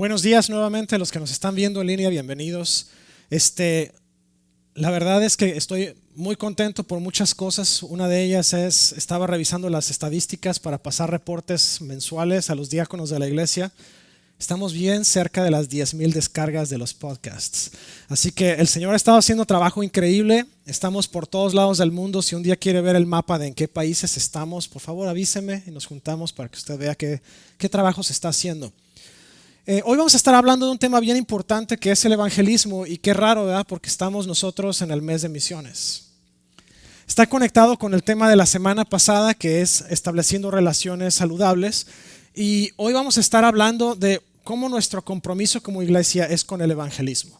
Buenos días nuevamente a los que nos están viendo en línea, bienvenidos. La verdad es que estoy muy contento por muchas cosas. Una de ellas es, estaba revisando las estadísticas para pasar reportes mensuales a los diáconos de la iglesia. Estamos bien cerca de las 10,000 descargas de los podcasts. Así que el Señor ha estado haciendo trabajo increíble. Estamos por todos lados del mundo. Si un día quiere ver el mapa de en qué países estamos, por favor avíseme y nos juntamos para que usted vea qué trabajo se está haciendo. Hoy vamos a estar hablando de un tema bien importante que es el evangelismo, y qué raro, ¿verdad? Porque estamos nosotros en el mes de misiones. Está conectado con el tema de la semana pasada, que es estableciendo relaciones saludables, y hoy vamos a estar hablando de cómo nuestro compromiso como iglesia es con el evangelismo.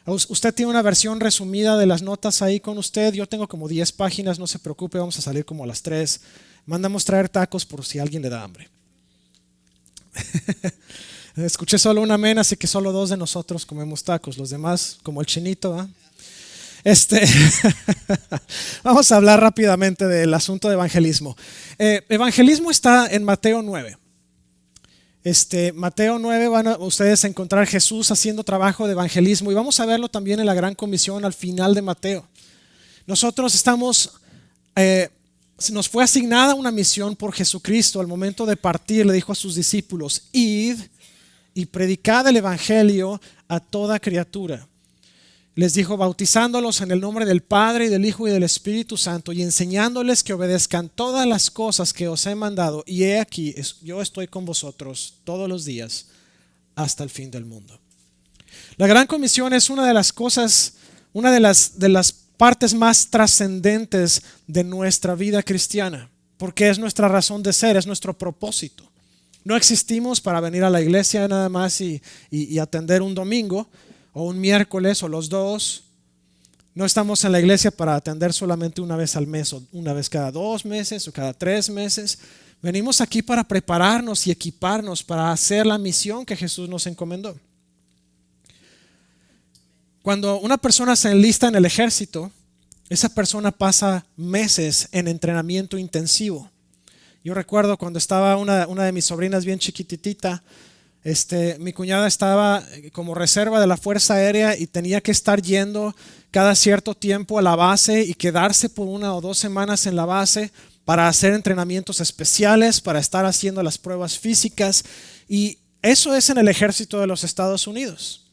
Usted tiene una versión resumida de las notas ahí con usted. Yo tengo como 10 páginas, no se preocupe, vamos a salir como a las 3. Mandamos traer tacos por si alguien le da hambre. Escuché solo un amén, así que solo 2 de nosotros comemos tacos, los demás como el chinito, ¿eh? Vamos a hablar rápidamente del asunto de evangelismo. Evangelismo está en Mateo 9. Mateo 9 van a ustedes a encontrar Jesús haciendo trabajo de evangelismo, y vamos a verlo también en la Gran Comisión al final de Mateo. Nosotros nos fue asignada una misión por Jesucristo. Al momento de partir le dijo a sus discípulos: id y predicad el evangelio a toda criatura. Les dijo: bautizándolos en el nombre del Padre y del Hijo y del Espíritu Santo, y enseñándoles que obedezcan todas las cosas que os he mandado. Y he aquí, yo estoy con vosotros todos los días hasta el fin del mundo. La Gran Comisión es una de las cosas, una de las partes más trascendentes de nuestra vida cristiana, porque es nuestra razón de ser, es nuestro propósito. No existimos para venir a la iglesia nada más y atender un domingo o un miércoles o los dos. No estamos en la iglesia para atender solamente una vez al mes o una vez cada 2 meses o cada 3 meses. Venimos aquí para prepararnos y equiparnos para hacer la misión que Jesús nos encomendó. Cuando una persona se enlista en el ejército, esa persona pasa meses en entrenamiento intensivo. Yo recuerdo cuando estaba una de mis sobrinas bien chiquitita, mi cuñada estaba como reserva de la Fuerza Aérea y tenía que estar yendo cada cierto tiempo a la base y quedarse por 1 o 2 semanas en la base para hacer entrenamientos especiales, para estar haciendo las pruebas físicas, y eso es en el ejército de los Estados Unidos.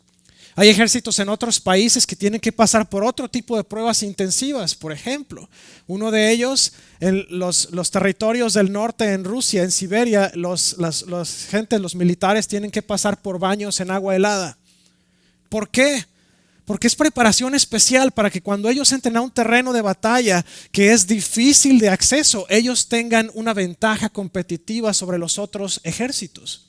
Hay ejércitos en otros países que tienen que pasar por otro tipo de pruebas intensivas. Por ejemplo, uno de ellos, en los territorios del norte, en Rusia, en Siberia, los militares tienen que pasar por baños en agua helada. ¿Por qué? Porque es preparación especial para que cuando ellos entren a un terreno de batalla que es difícil de acceso, ellos tengan una ventaja competitiva sobre los otros ejércitos.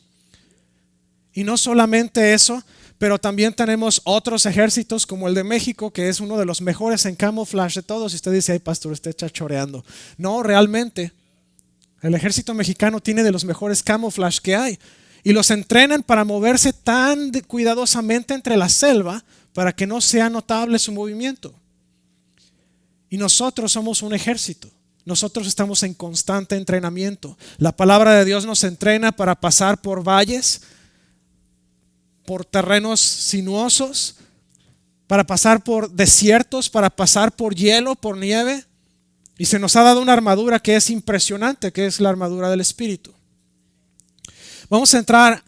Y no solamente eso, pero también tenemos otros ejércitos como el de México, que es uno de los mejores en camouflage de todos. Y usted dice: ay, pastor, usted está choreando. No, realmente el ejército mexicano tiene de los mejores camouflage que hay, y los entrenan para moverse tan cuidadosamente entre la selva para que no sea notable su movimiento. Y nosotros somos un ejército. Nosotros estamos en constante entrenamiento. La palabra de Dios nos entrena para pasar por valles, por terrenos sinuosos, para pasar por desiertos, para pasar por hielo, por nieve. Y se nos ha dado una armadura que es impresionante, que es la armadura del Espíritu. Vamos a entrar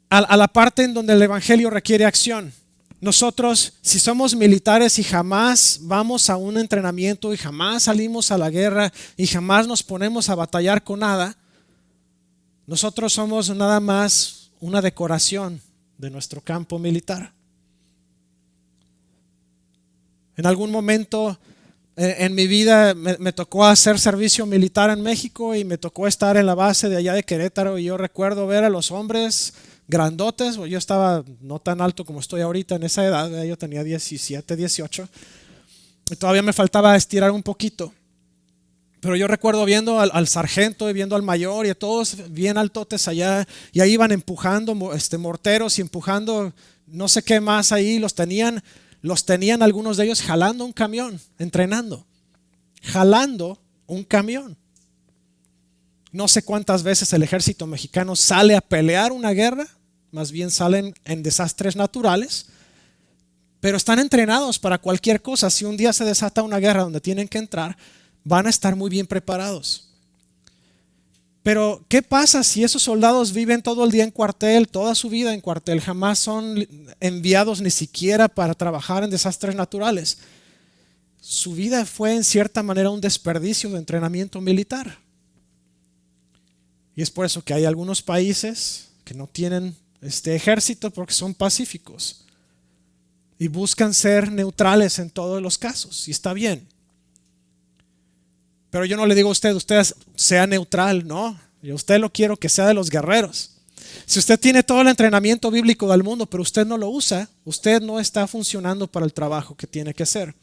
a la parte en donde el evangelio requiere acción. Nosotros, si somos militares y jamás vamos a un entrenamiento y jamás salimos a la guerra y jamás nos ponemos a batallar con nada, nosotros somos nada más una decoración de nuestro campo militar. En algún momento en mi vida me tocó hacer servicio militar en México, y me tocó estar en la base de allá de Querétaro, y yo recuerdo ver a los hombres grandotes. Yo estaba no tan alto como estoy ahorita en esa edad, yo tenía 17, 18 y todavía me faltaba estirar un poquito. Pero yo recuerdo viendo al sargento y viendo al mayor y a todos bien altotes allá, y ahí iban empujando morteros y empujando no sé qué más ahí. Los tenían algunos de ellos jalando un camión, entrenando, jalando un camión. No sé cuántas veces el ejército mexicano sale a pelear una guerra más bien salen en desastres naturales, pero están entrenados para cualquier cosa. Si un día se desata una guerra donde tienen que entrar, van a estar muy bien preparados. Pero ¿qué pasa si esos soldados viven todo el día en cuartel, toda su vida en cuartel, jamás son enviados ni siquiera para trabajar en desastres naturales? Su vida fue en cierta manera un desperdicio de entrenamiento militar. Y es por eso que hay algunos países que no tienen este ejército porque son pacíficos y buscan ser neutrales en todos los casos. Y está bien. Pero yo no le digo a usted sea neutral, no. Yo a usted lo quiero que sea de los guerreros. Si usted tiene todo el entrenamiento bíblico del mundo, pero usted no lo usa, usted no está funcionando para el trabajo que tiene que hacer.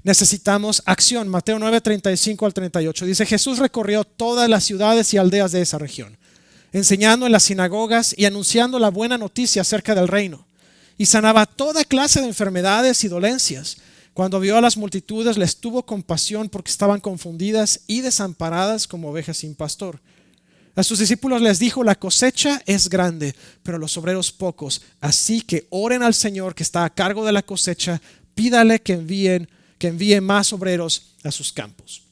Necesitamos acción. Mateo 9, 35 al 38. Dice: Jesús recorrió todas las ciudades y aldeas de esa región, enseñando en las sinagogas y anunciando la buena noticia acerca del reino. Y sanaba toda clase de enfermedades y dolencias. Cuando vio a las multitudes, les tuvo compasión porque estaban confundidas y desamparadas como ovejas sin pastor. A sus discípulos les dijo: la cosecha es grande, pero los obreros pocos. Así que oren al Señor que está a cargo de la cosecha, pídale que envíe más obreros a sus campos.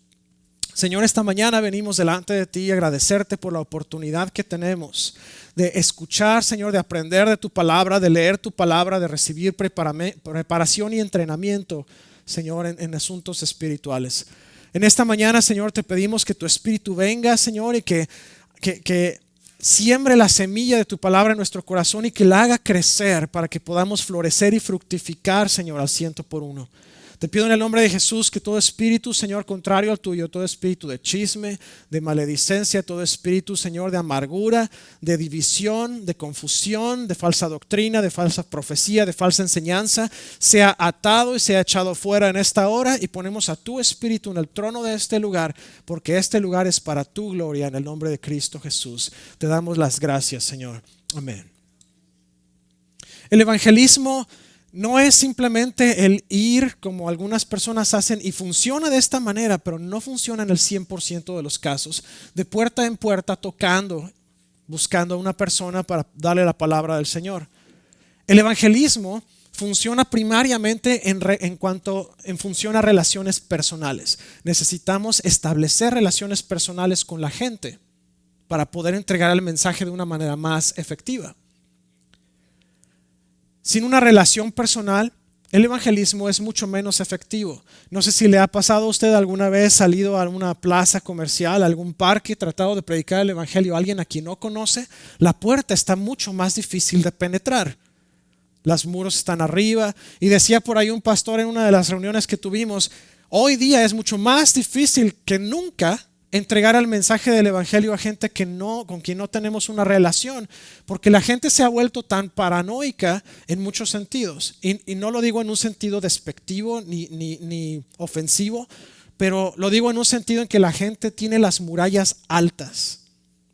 Señor, esta mañana venimos delante de ti y agradecerte por la oportunidad que tenemos de escuchar, Señor, de aprender de tu palabra, de leer tu palabra, de recibir preparación y entrenamiento, Señor, en asuntos espirituales. En esta mañana, Señor, te pedimos que tu Espíritu venga, Señor, y que siembre la semilla de tu palabra en nuestro corazón y que la haga crecer para que podamos florecer y fructificar, Señor, al 100%. Te pido en el nombre de Jesús que todo espíritu, Señor, contrario al tuyo, todo espíritu de chisme, de maledicencia, todo espíritu, Señor, de amargura, de división, de confusión, de falsa doctrina, de falsa profecía, de falsa enseñanza, sea atado y sea echado fuera en esta hora, y ponemos a tu espíritu en el trono de este lugar, porque este lugar es para tu gloria, en el nombre de Cristo Jesús. Te damos las gracias, Señor. Amén. El evangelismo no es simplemente el ir como algunas personas hacen, y funciona de esta manera, pero no funciona en el 100% de los casos, de puerta en puerta tocando, buscando a una persona para darle la palabra del Señor. El evangelismo funciona primariamente en función a relaciones personales. Necesitamos establecer relaciones personales con la gente para poder entregar el mensaje de una manera más efectiva. Sin una relación personal, el evangelismo es mucho menos efectivo. No sé si le ha pasado a usted alguna vez salido a una plaza comercial, a algún parque, tratado de predicar el evangelio a alguien a quien no conoce. La puerta está mucho más difícil de penetrar. Los muros están arriba. Y decía por ahí un pastor en una de las reuniones que tuvimos: hoy día es mucho más difícil que nunca entregar el mensaje del evangelio a gente con quien no tenemos una relación, porque la gente se ha vuelto tan paranoica en muchos sentidos, y no lo digo en un sentido despectivo ni ofensivo, pero lo digo en un sentido en que la gente tiene las murallas altas,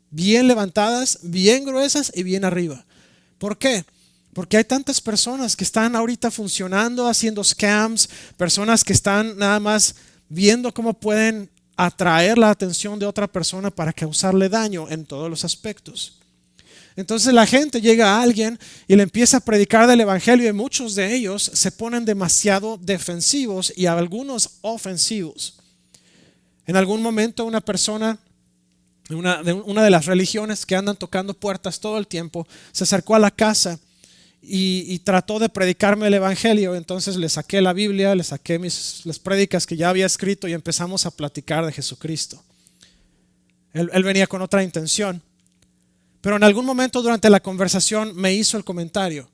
bien levantadas, bien gruesas y bien arriba. ¿Por qué? Porque hay tantas personas que están ahorita funcionando, haciendo scams, personas que están nada más viendo cómo pueden atraer la atención de otra persona para causarle daño en todos los aspectos. Entonces la gente llega a alguien y le empieza a predicar del evangelio, y muchos de ellos se ponen demasiado defensivos y algunos ofensivos. En algún momento una persona de una de las religiones que andan tocando puertas todo el tiempo se acercó a la casa y trató de predicarme el evangelio. Entonces le saqué la Biblia, le saqué las prédicas que ya había escrito y empezamos a platicar de Jesucristo. Él venía con otra intención, pero en algún momento durante la conversación me hizo el comentario: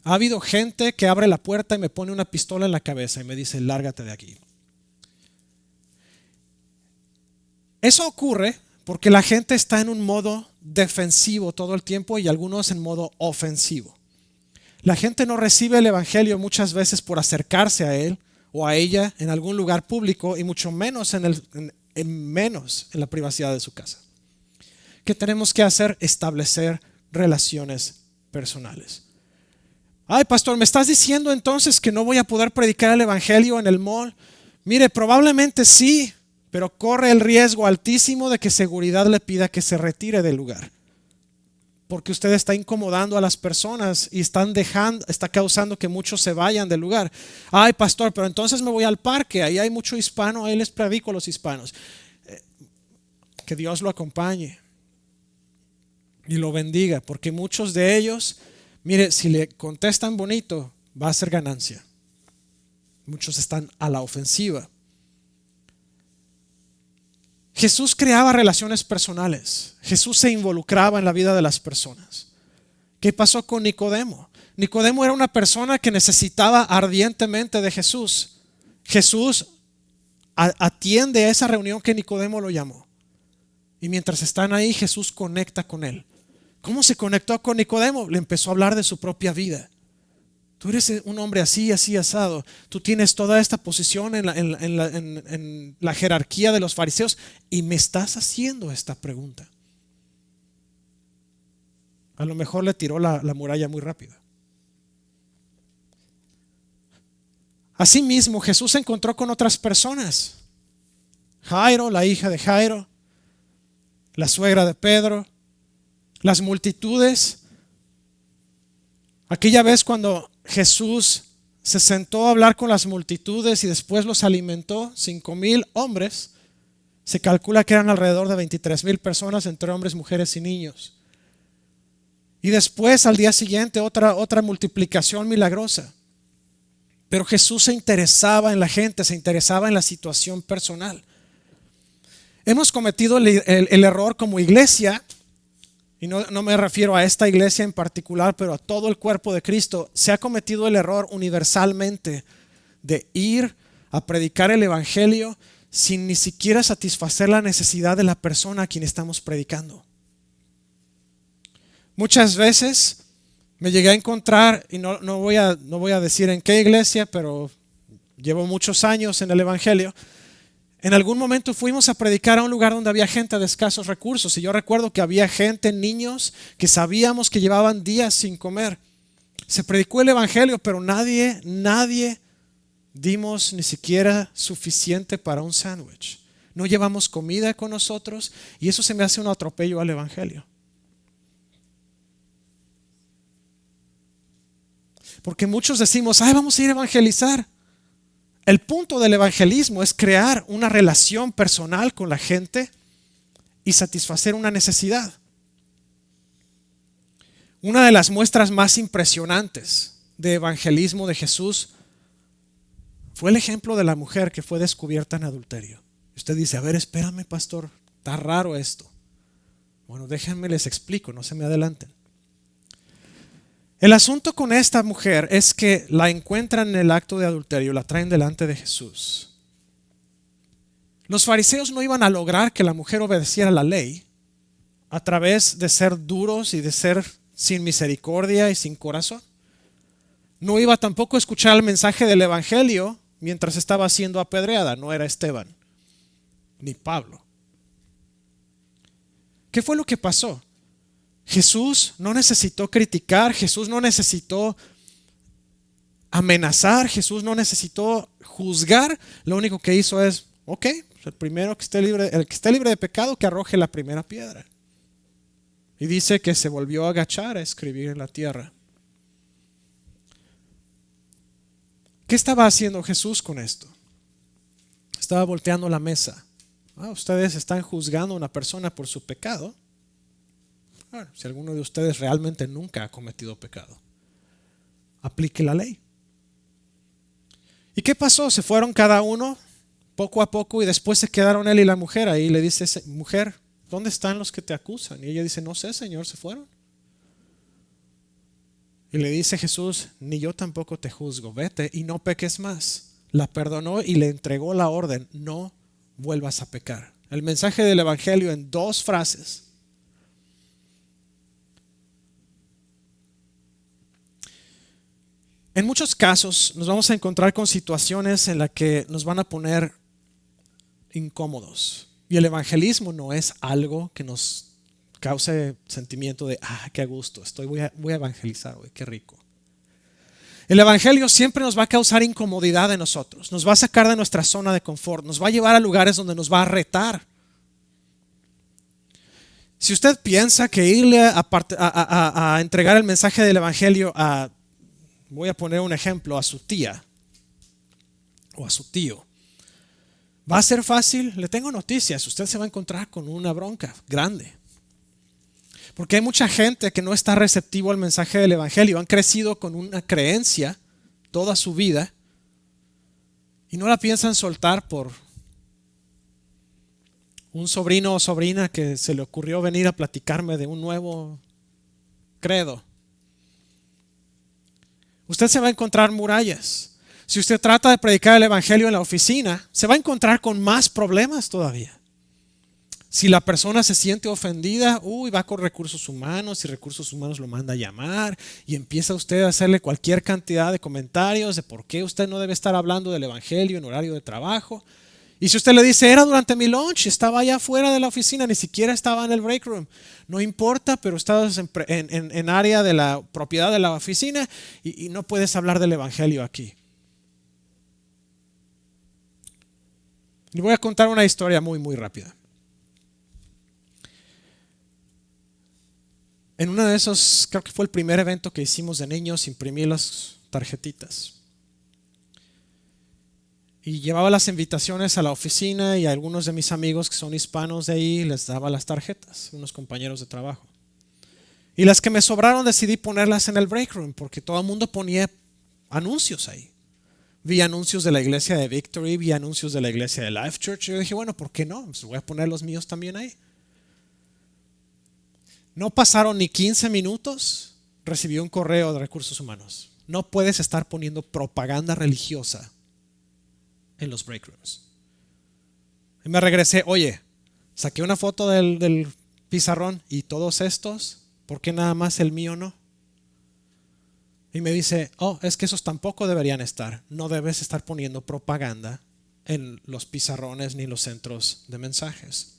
ha habido gente que abre la puerta y me pone una pistola en la cabeza y me dice: lárgate de aquí. Eso ocurre porque la gente está en un modo defensivo todo el tiempo y algunos en modo ofensivo. La gente no recibe el evangelio muchas veces por acercarse a él o a ella en algún lugar público, y mucho menos menos en la privacidad de su casa. ¿Qué tenemos que hacer? Establecer relaciones personales. Ay, pastor, ¿me estás diciendo entonces que no voy a poder predicar el evangelio en el mall? Mire, probablemente sí, pero corre el riesgo altísimo de que seguridad le pida que se retire del lugar. porque usted está incomodando a las personas y está causando que muchos se vayan del lugar. Ay, pastor, pero entonces me voy al parque, ahí hay mucho hispano, ahí les predico a los hispanos. Que Dios lo acompañe y lo bendiga, porque muchos de ellos, mire, si le contestan bonito, va a ser ganancia. Muchos están a la ofensiva. Jesús creaba relaciones personales. Jesús se involucraba en la vida de las personas. ¿Qué pasó con Nicodemo? Nicodemo era una persona que necesitaba ardientemente de Jesús. Jesús atiende a esa reunión que Nicodemo lo llamó. Y mientras están ahí, Jesús conecta con él. ¿Cómo se conectó con Nicodemo? Le empezó a hablar de su propia vida. Tú eres un hombre así, así, asado. Tú tienes toda esta posición en la jerarquía de los fariseos y me estás haciendo esta pregunta. A lo mejor le tiró la muralla muy rápido. Asimismo, Jesús se encontró con otras personas. Jairo, la hija de Jairo, la suegra de Pedro, las multitudes. Aquella vez cuando Jesús se sentó a hablar con las multitudes y después los alimentó, 5,000 hombres, se calcula que eran alrededor de 23,000 personas entre hombres, mujeres y niños. Y después al día siguiente otra multiplicación milagrosa. Pero Jesús se interesaba en la gente, se interesaba en la situación personal. Hemos cometido el error como iglesia. Y no me refiero a esta iglesia en particular, pero a todo el cuerpo de Cristo. Se ha cometido el error universalmente de ir a predicar el evangelio sin ni siquiera satisfacer la necesidad de la persona a quien estamos predicando. Muchas veces me llegué a encontrar, y no voy a decir en qué iglesia, pero llevo muchos años en el evangelio. En algún momento fuimos a predicar a un lugar donde había gente de escasos recursos y yo recuerdo que había gente, niños, que sabíamos que llevaban días sin comer. Se predicó el evangelio, pero nadie dimos ni siquiera suficiente para un sándwich. No llevamos comida con nosotros y eso se me hace un atropello al evangelio. Porque muchos decimos, vamos a ir a evangelizar. El punto del evangelismo es crear una relación personal con la gente y satisfacer una necesidad. Una de las muestras más impresionantes de evangelismo de Jesús fue el ejemplo de la mujer que fue descubierta en adulterio. Usted dice, a ver, espérame, pastor, está raro esto. Bueno, déjenme les explico, no se me adelanten. El asunto con esta mujer es que la encuentran en el acto de adulterio, la traen delante de Jesús. Los fariseos no iban a lograr que la mujer obedeciera la ley a través de ser duros y de ser sin misericordia y sin corazón. No iba tampoco a escuchar el mensaje del evangelio mientras estaba siendo apedreada. No era Esteban ni Pablo. ¿Qué fue lo que pasó? Jesús no necesitó criticar, Jesús no necesitó amenazar, Jesús no necesitó juzgar. Lo único que hizo es, el primero que esté libre de pecado, que arroje la primera piedra. Y dice que se volvió a agachar a escribir en la tierra. ¿Qué estaba haciendo Jesús con esto? Estaba volteando la mesa. Ustedes están juzgando a una persona por su pecado. Si alguno de ustedes realmente nunca ha cometido pecado, aplique la ley. ¿Y qué pasó? Se fueron cada uno poco a poco y después se quedaron él y la mujer ahí. Le dice, mujer, ¿dónde están los que te acusan? Y ella dice, no sé, Señor, se fueron. Y le dice Jesús, ni yo tampoco te juzgo, vete y no peques más. La perdonó y le entregó la orden, no vuelvas a pecar. El mensaje del evangelio en 2 frases. En muchos casos nos vamos a encontrar con situaciones en las que nos van a poner incómodos. Y el evangelismo no es algo que nos cause sentimiento de, qué a gusto, voy a evangelizar hoy, qué rico. El evangelio siempre nos va a causar incomodidad en nosotros, nos va a sacar de nuestra zona de confort, nos va a llevar a lugares donde nos va a retar. Si usted piensa que irle a entregar el mensaje del Evangelio voy a poner un ejemplo, a su tía o a su tío, ¿va a ser fácil? Le tengo noticias, usted se va a encontrar con una bronca grande. Porque hay mucha gente que no está receptivo al mensaje del Evangelio, han crecido con una creencia toda su vida y no la piensan soltar por un sobrino o sobrina que se le ocurrió venir a platicarme de un nuevo credo. Usted se va a encontrar murallas. Si usted trata de predicar el Evangelio en la oficina, se va a encontrar con más problemas todavía. Si la persona se siente ofendida, va con recursos humanos y recursos humanos lo manda a llamar y empieza usted a hacerle cualquier cantidad de comentarios de por qué usted no debe estar hablando del Evangelio en horario de trabajo. Y si usted le dice, era durante mi lunch, estaba allá afuera de la oficina, ni siquiera estaba en el break room. No importa, pero estabas en área de la propiedad de la oficina y no puedes hablar del Evangelio aquí. Le voy a contar una historia muy, muy rápida. En uno de esos, creo que fue el primer evento que hicimos de niños, imprimí las tarjetitas. Y llevaba las invitaciones a la oficina y a algunos de mis amigos que son hispanos de ahí les daba las tarjetas, unos compañeros de trabajo. Y las que me sobraron decidí ponerlas en el break room porque todo el mundo ponía anuncios ahí. Vi anuncios de la iglesia de Victory, vi anuncios de la iglesia de Life Church. Y yo dije, bueno, ¿por qué no? Pues voy a poner los míos también ahí. No pasaron ni 15 minutos, recibí un correo de recursos humanos. No puedes estar poniendo propaganda religiosa en los break rooms. Y me regresé, oye, saqué una foto del pizarrón y todos estos, ¿por qué nada más el mío no? Y me dice, es que esos tampoco deberían estar. No debes estar poniendo propaganda en los pizarrones ni los centros de mensajes.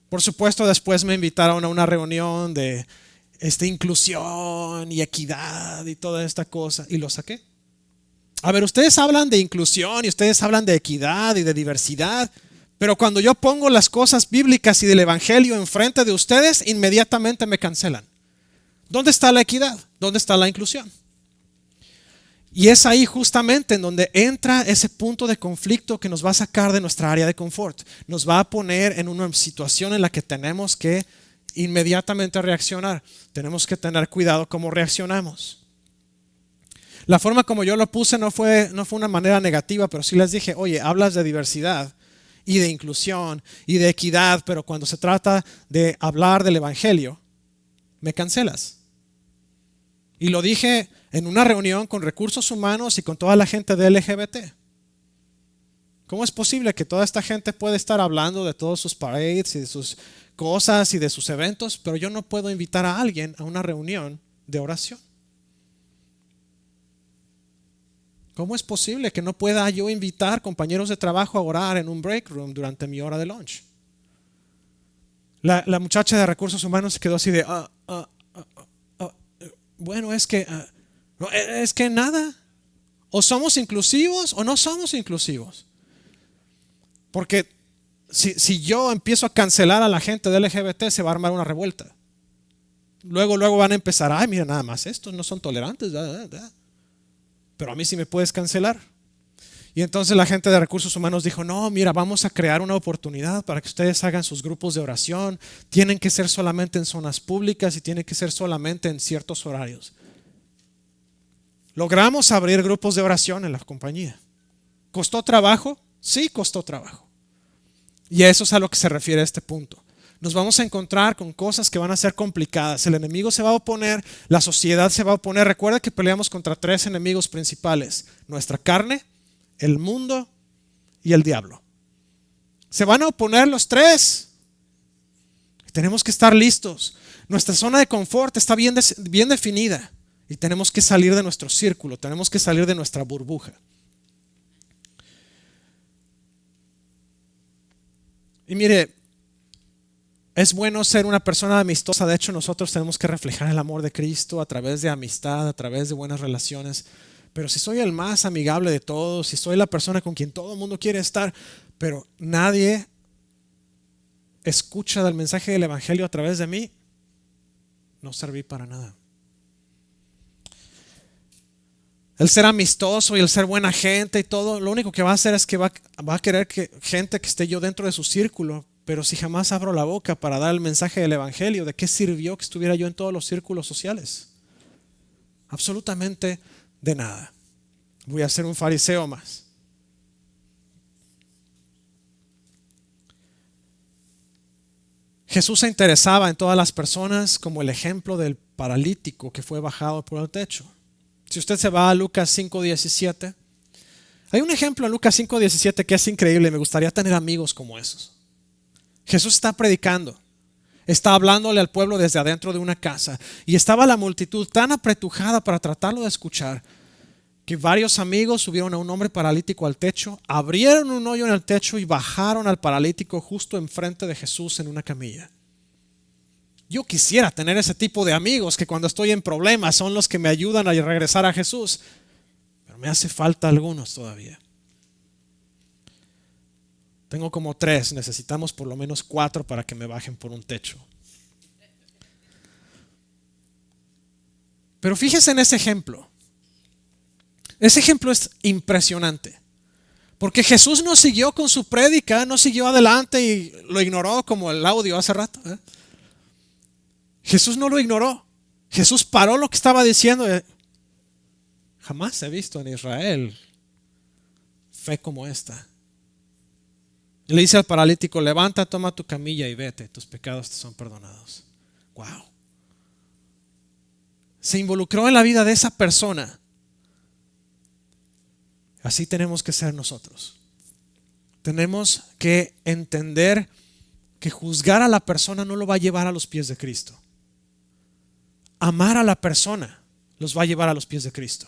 Por supuesto, después me invitaron a una reunión de inclusión y equidad y toda esta cosa y lo saqué. A ver, ustedes hablan de inclusión y ustedes hablan de equidad y de diversidad, pero cuando yo pongo las cosas bíblicas y del Evangelio enfrente de ustedes, inmediatamente me cancelan. ¿Dónde está la equidad? ¿Dónde está la inclusión? Y es ahí justamente en donde entra ese punto de conflicto que nos va a sacar de nuestra área de confort. Nos va a poner en una situación en la que tenemos que inmediatamente reaccionar. Tenemos que tener cuidado cómo reaccionamos. La forma como yo lo puse no fue una manera negativa, pero sí les dije, oye, hablas de diversidad y de inclusión y de equidad, pero cuando se trata de hablar del Evangelio, me cancelas. Y lo dije en una reunión con recursos humanos y con toda la gente de LGBT. ¿Cómo es posible que toda esta gente puede estar hablando de todos sus parades y de sus cosas y de sus eventos, pero yo no puedo invitar a alguien a una reunión de oración? ¿Cómo es posible que no pueda yo invitar compañeros de trabajo a orar en un break room durante mi hora de lunch? La muchacha de recursos humanos se quedó así de, bueno, es que nada. O somos inclusivos o no somos inclusivos. Porque si yo empiezo a cancelar a la gente del LGBT, se va a armar una revuelta. Luego van a empezar, mira, nada más, estos no son tolerantes. Pero a mí sí me puedes cancelar. Y entonces la gente de recursos humanos dijo, no, mira, vamos a crear una oportunidad para que ustedes hagan sus grupos de oración. Tienen que ser solamente en zonas públicas y tienen que ser solamente en ciertos horarios. Logramos abrir grupos de oración en la compañía. ¿Costó trabajo? Sí, costó trabajo. Y a eso es a lo que se refiere este punto. Nos vamos a encontrar con cosas que van a ser complicadas. El enemigo se va a oponer, la sociedad se va a oponer. Recuerda que peleamos contra 3 enemigos principales: nuestra carne, el mundo y el diablo. Se van a oponer los 3. Tenemos que estar listos. Nuestra zona de confort está bien definida y tenemos que salir de nuestro círculo, tenemos que salir de nuestra burbuja. Y mire, es bueno ser una persona amistosa. De hecho, nosotros tenemos que reflejar el amor de Cristo a través de amistad, a través de buenas relaciones. Pero si soy el más amigable de todos, si soy la persona con quien todo el mundo quiere estar, pero nadie escucha del mensaje del evangelio a través de mí, no serví para nada. El ser amistoso y el ser buena gente y todo, lo único que va a hacer es que va a querer que gente que esté yo dentro de su círculo, pero si jamás abro la boca para dar el mensaje del evangelio, ¿de qué sirvió que estuviera yo en todos los círculos sociales? Absolutamente de nada. Voy a ser un fariseo más. Jesús se interesaba en todas las personas, como el ejemplo del paralítico que fue bajado por el techo. Si usted se va a Lucas 5:17, hay un ejemplo en Lucas 5:17 que es increíble. Me gustaría tener amigos como esos. Jesús está predicando, está hablándole al pueblo desde adentro de una casa, y estaba la multitud tan apretujada para tratarlo de escuchar que varios amigos subieron a un hombre paralítico al techo, abrieron un hoyo en el techo y bajaron al paralítico justo enfrente de Jesús en una camilla. Yo quisiera tener ese tipo de amigos que cuando estoy en problemas son los que me ayudan a regresar a Jesús, pero me hace falta algunos todavía. Tengo como 3, necesitamos por lo menos 4 para que me bajen por un techo. Pero fíjese en ese ejemplo. Ese ejemplo es impresionante, porque Jesús no siguió con su prédica, no siguió adelante y lo ignoró como el audio hace rato. Jesús no lo ignoró. Jesús paró lo que estaba diciendo. Jamás he visto en Israel fe como esta. Y le dice al paralítico: levanta, toma tu camilla y vete, tus pecados te son perdonados. Wow. Se involucró en la vida de esa persona. Así tenemos que ser nosotros. Tenemos que entender que juzgar a la persona no lo va a llevar a los pies de Cristo. Amar a la persona los va a llevar a los pies de Cristo.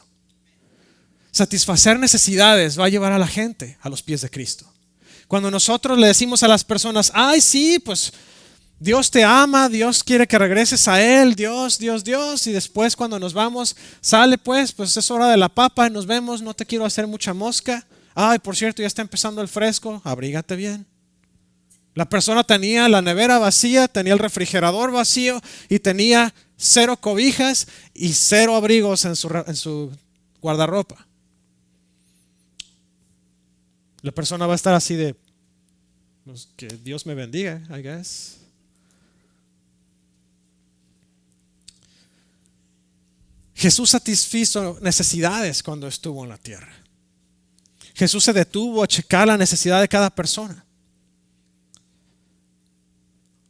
Satisfacer necesidades va a llevar a la gente a los pies de Cristo. Cuando nosotros le decimos a las personas: ay, sí, pues Dios te ama, Dios quiere que regreses a Él, Dios, Dios, Dios, y después cuando nos vamos, sale pues es hora de la papa, nos vemos, no te quiero hacer mucha mosca. Ay, por cierto, ya está empezando el fresco, abrígate bien. La persona tenía la nevera vacía, tenía el refrigerador vacío y tenía 0 cobijas y 0 abrigos en su guardarropa. La persona va a estar así de, pues, que Dios me bendiga, I guess. Jesús satisfizo necesidades cuando estuvo en la tierra. Jesús se detuvo a checar la necesidad de cada persona.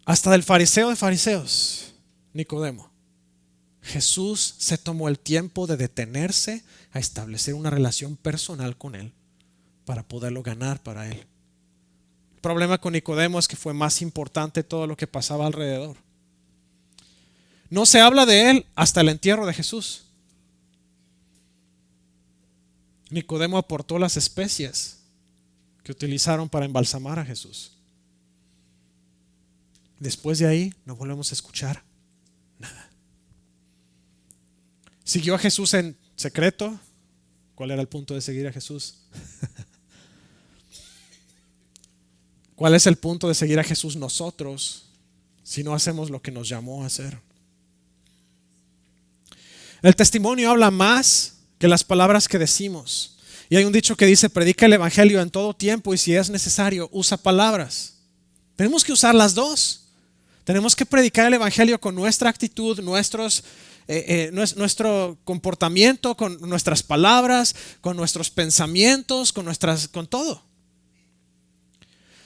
Hasta del fariseo de fariseos, Nicodemo. Jesús se tomó el tiempo de detenerse a establecer una relación personal con él para poderlo ganar para él. El problema con Nicodemo es que fue más importante todo lo que pasaba alrededor. No se habla de él hasta el entierro de Jesús. Nicodemo aportó las especias que utilizaron para embalsamar a Jesús. Después de ahí no volvemos a escuchar nada. Siguió a Jesús en secreto. ¿Cuál era el punto de seguir a Jesús? ¿Cuál es el punto de seguir a Jesús nosotros si no hacemos lo que nos llamó a hacer? El testimonio habla más que las palabras que decimos. Y hay un dicho que dice: predica el evangelio en todo tiempo y si es necesario, usa palabras. Tenemos que usar las dos. Tenemos que predicar el evangelio con nuestra actitud, nuestro comportamiento, con nuestras palabras, con nuestros pensamientos, con todo.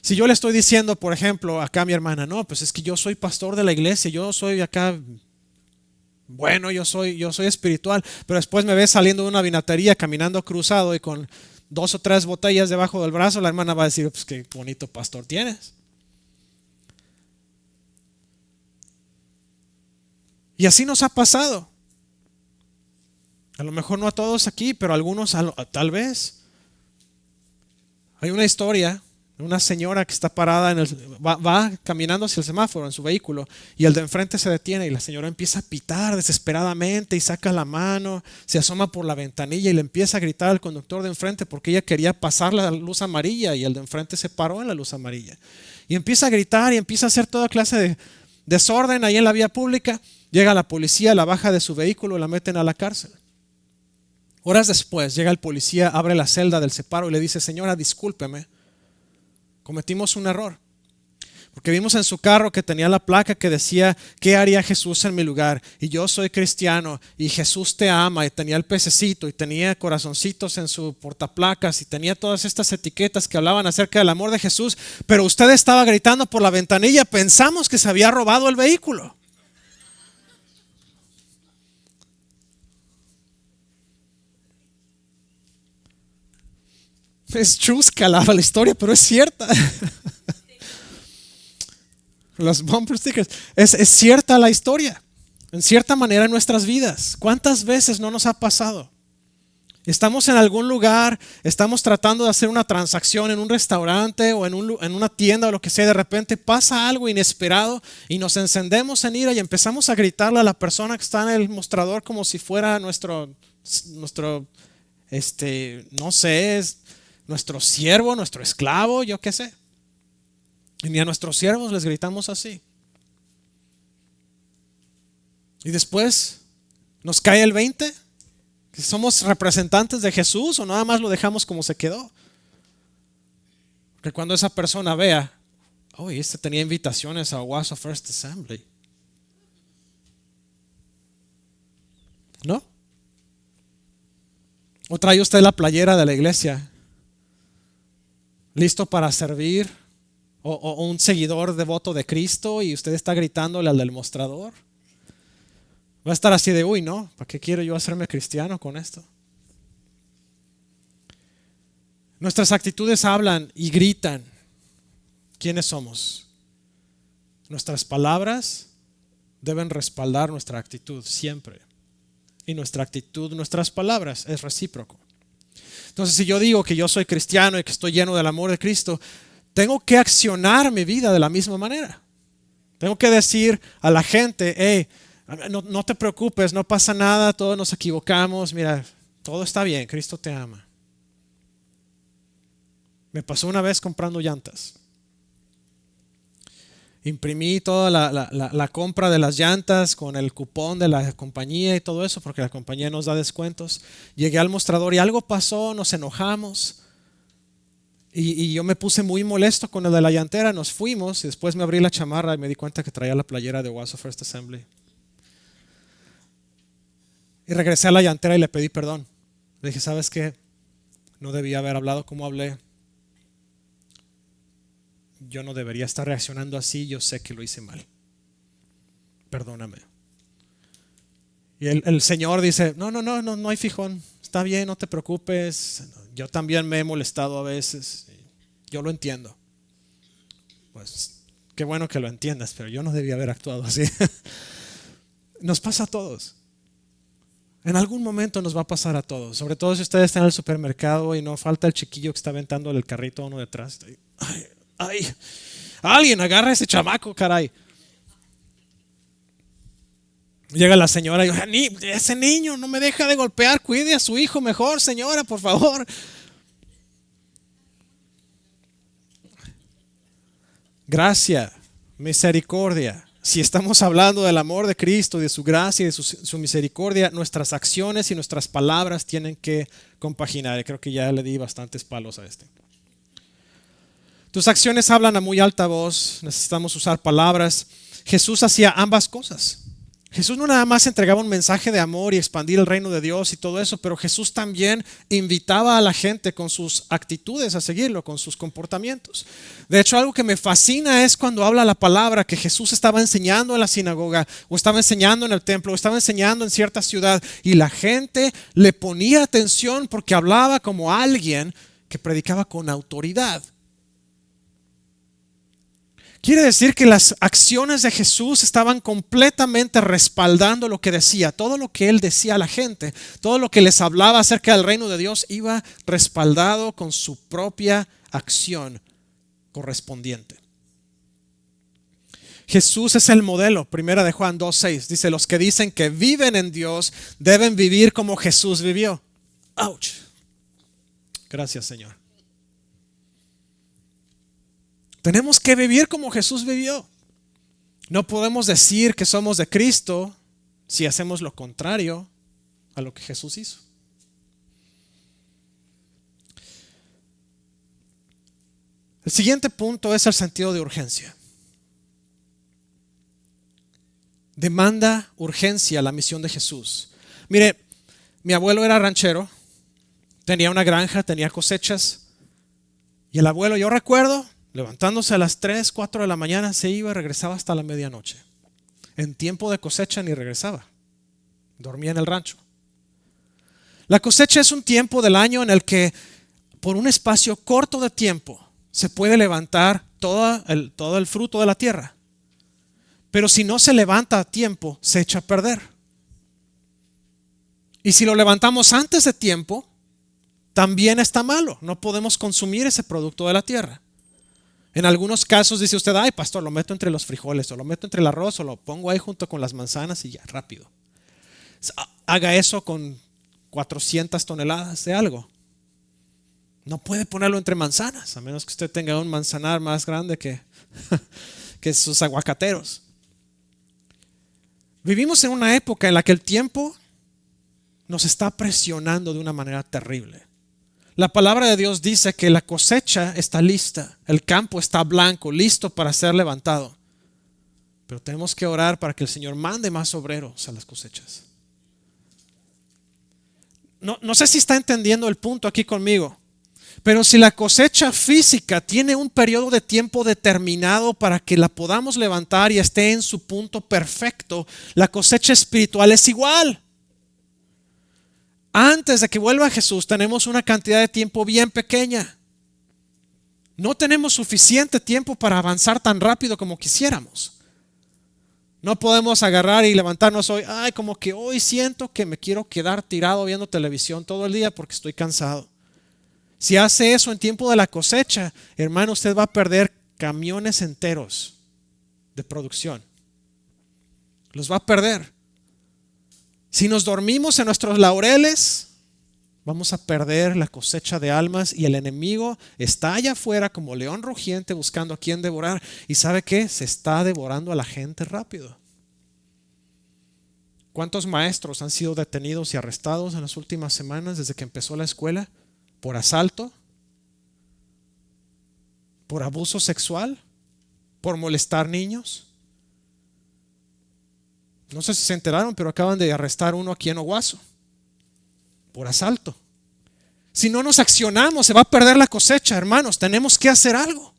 Si yo le estoy diciendo, por ejemplo, acá a mi hermana: no, pues es que yo soy pastor de la iglesia, yo soy acá, bueno, yo soy espiritual, pero después me ves saliendo de una vinatería caminando cruzado y con 2 o 3 botellas debajo del brazo, la hermana va a decir: pues qué bonito pastor tienes. Y así nos ha pasado. A lo mejor no a todos aquí, pero a algunos tal vez. Hay una historia una señora que está parada va caminando hacia el semáforo en su vehículo y el de enfrente se detiene y la señora empieza a pitar desesperadamente y saca la mano, se asoma por la ventanilla y le empieza a gritar al conductor de enfrente porque ella quería pasar la luz amarilla y el de enfrente se paró en la luz amarilla. Y empieza a gritar y empieza a hacer toda clase de desorden ahí en la vía pública. Llega la policía, la baja de su vehículo y la meten a la cárcel. Horas después llega el policía, abre la celda del separo y le dice: señora, discúlpeme, cometimos un error. Porque vimos en su carro que tenía la placa que decía: ¿qué haría Jesús en mi lugar? Y yo soy cristiano y Jesús te ama. Y tenía el pececito y tenía corazoncitos en su portaplacas y tenía todas estas etiquetas que hablaban acerca del amor de Jesús. Pero usted estaba gritando por la ventanilla, pensamos que se había robado el vehículo. Es chusca la historia, pero es cierta. Los bumper stickers. Es cierta la historia. En cierta manera en nuestras vidas. ¿Cuántas veces no nos ha pasado? Estamos en algún lugar, estamos tratando de hacer una transacción en un restaurante o en una tienda o lo que sea. De repente pasa algo inesperado y nos encendemos en ira y empezamos a gritarle a la persona que está en el mostrador como si fuera nuestro no sé, nuestro siervo, nuestro esclavo, yo qué sé. Y ni a nuestros siervos les gritamos así. Y después nos cae el 20, que somos representantes de Jesús o nada más lo dejamos como se quedó. Porque cuando esa persona vea: oh, este tenía invitaciones a Owasso First Assembly, ¿no? O trae usted la playera de la iglesia, listo para servir, o un seguidor devoto de Cristo y usted está gritándole al del mostrador. Va a estar así de: uy, no, ¿para qué quiero yo hacerme cristiano con esto? Nuestras actitudes hablan y gritan quiénes somos. Nuestras palabras deben respaldar nuestra actitud siempre. Y nuestra actitud, nuestras palabras, es recíproco. Entonces, si yo digo que yo soy cristiano y que estoy lleno del amor de Cristo, tengo que accionar mi vida de la misma manera. Tengo que decir a la gente: hey, no te preocupes, no pasa nada, todos nos equivocamos, mira, todo está bien, Cristo te ama. Me pasó una vez comprando llantas. Imprimí toda la compra de las llantas con el cupón de la compañía y todo eso, porque la compañía nos da descuentos. Llegué al mostrador y algo pasó, nos enojamos. Y yo me puse muy molesto con el de la llantera, nos fuimos y después me abrí la chamarra y me di cuenta que traía la playera de Owasso First Assembly. Y regresé a la llantera y le pedí perdón. Le dije: ¿sabes qué? No debía haber hablado como hablé. Yo no debería estar reaccionando así, yo sé que lo hice mal. Perdóname. Y el Señor dice: no hay fijón, está bien, no te preocupes. Yo también me he molestado a veces, yo lo entiendo. Pues qué bueno que lo entiendas, pero yo no debía haber actuado así. Nos pasa a todos. En algún momento nos va a pasar a todos. Sobre todo si ustedes están en el supermercado y no falta el chiquillo que está aventándole el carrito a uno detrás. Ay, alguien agarra a ese chamaco, caray. Llega la señora y dice: ese niño no me deja de golpear, cuide a su hijo mejor, señora, por favor. Gracia, misericordia. Si estamos hablando del amor de Cristo, de su gracia y de su misericordia, nuestras acciones y nuestras palabras tienen que compaginar. Y creo que ya le di bastantes palos a este. Tus acciones hablan a muy alta voz, necesitamos usar palabras. Jesús hacía ambas cosas. Jesús no nada más entregaba un mensaje de amor y expandir el reino de Dios y todo eso, pero Jesús también invitaba a la gente con sus actitudes a seguirlo, con sus comportamientos. De hecho, algo que me fascina es cuando habla la palabra que Jesús estaba enseñando en la sinagoga, o estaba enseñando en el templo, o estaba enseñando en cierta ciudad, y la gente le ponía atención porque hablaba como alguien que predicaba con autoridad. Quiere decir que las acciones de Jesús estaban completamente respaldando lo que decía. Todo lo que Él decía a la gente, todo lo que les hablaba acerca del reino de Dios iba respaldado con su propia acción correspondiente. Jesús es el modelo. Primera de Juan 2:6 dice: los que dicen que viven en Dios deben vivir como Jesús vivió. ¡Auch! Gracias, Señor. Tenemos que vivir como Jesús vivió. No podemos decir que somos de Cristo si hacemos lo contrario a lo que Jesús hizo. El siguiente punto es el sentido de urgencia. Demanda urgencia la misión de Jesús. Mire, mi abuelo era ranchero, tenía una granja, tenía cosechas. Y el abuelo, yo recuerdo, levantándose a las 3, 4 de la mañana, se iba y regresaba hasta la medianoche. En tiempo de cosecha ni regresaba. Dormía en el rancho. La cosecha es un tiempo del año en el que por un espacio corto de tiempo se puede levantar todo el fruto de la tierra. Pero si no se levanta a tiempo, se echa a perder. Y si lo levantamos antes de tiempo, también está malo. No podemos consumir ese producto de la tierra. En algunos casos dice usted: ay, pastor, lo meto entre los frijoles, o lo meto entre el arroz, o lo pongo ahí junto con las manzanas y ya, rápido. Haga eso con 400 toneladas de algo. No puede ponerlo entre manzanas, a menos que usted tenga un manzanar más grande que sus aguacateros. Vivimos en una época en la que el tiempo nos está presionando de una manera terrible. La palabra de Dios dice que la cosecha está lista, el campo está blanco, listo para ser levantado. Pero tenemos que orar para que el Señor mande más obreros a las cosechas. No sé si está entendiendo el punto aquí conmigo, pero si la cosecha física tiene un periodo de tiempo determinado para que la podamos levantar y esté en su punto perfecto, la cosecha espiritual es igual. Antes de que vuelva Jesús tenemos una cantidad de tiempo bien pequeña. No tenemos suficiente tiempo para avanzar tan rápido como quisiéramos. No podemos agarrar y levantarnos hoy: ay, como que hoy siento que me quiero quedar tirado viendo televisión todo el día porque estoy cansado. Si hace eso en tiempo de la cosecha, hermano, usted va a perder camiones enteros de producción. Los va a perder. Si nos dormimos en nuestros laureles, vamos a perder la cosecha de almas, y el enemigo está allá afuera como león rugiente buscando a quien devorar. ¿Y sabe qué? Se está devorando a la gente rápido. ¿Cuántos maestros han sido detenidos y arrestados en las últimas semanas desde que empezó la escuela? Por asalto, por abuso sexual, por molestar niños. No sé si se enteraron, pero acaban de arrestar uno aquí en Owasso por asalto. Si no nos accionamos, se va a perder la cosecha, hermanos. Tenemos que hacer algo.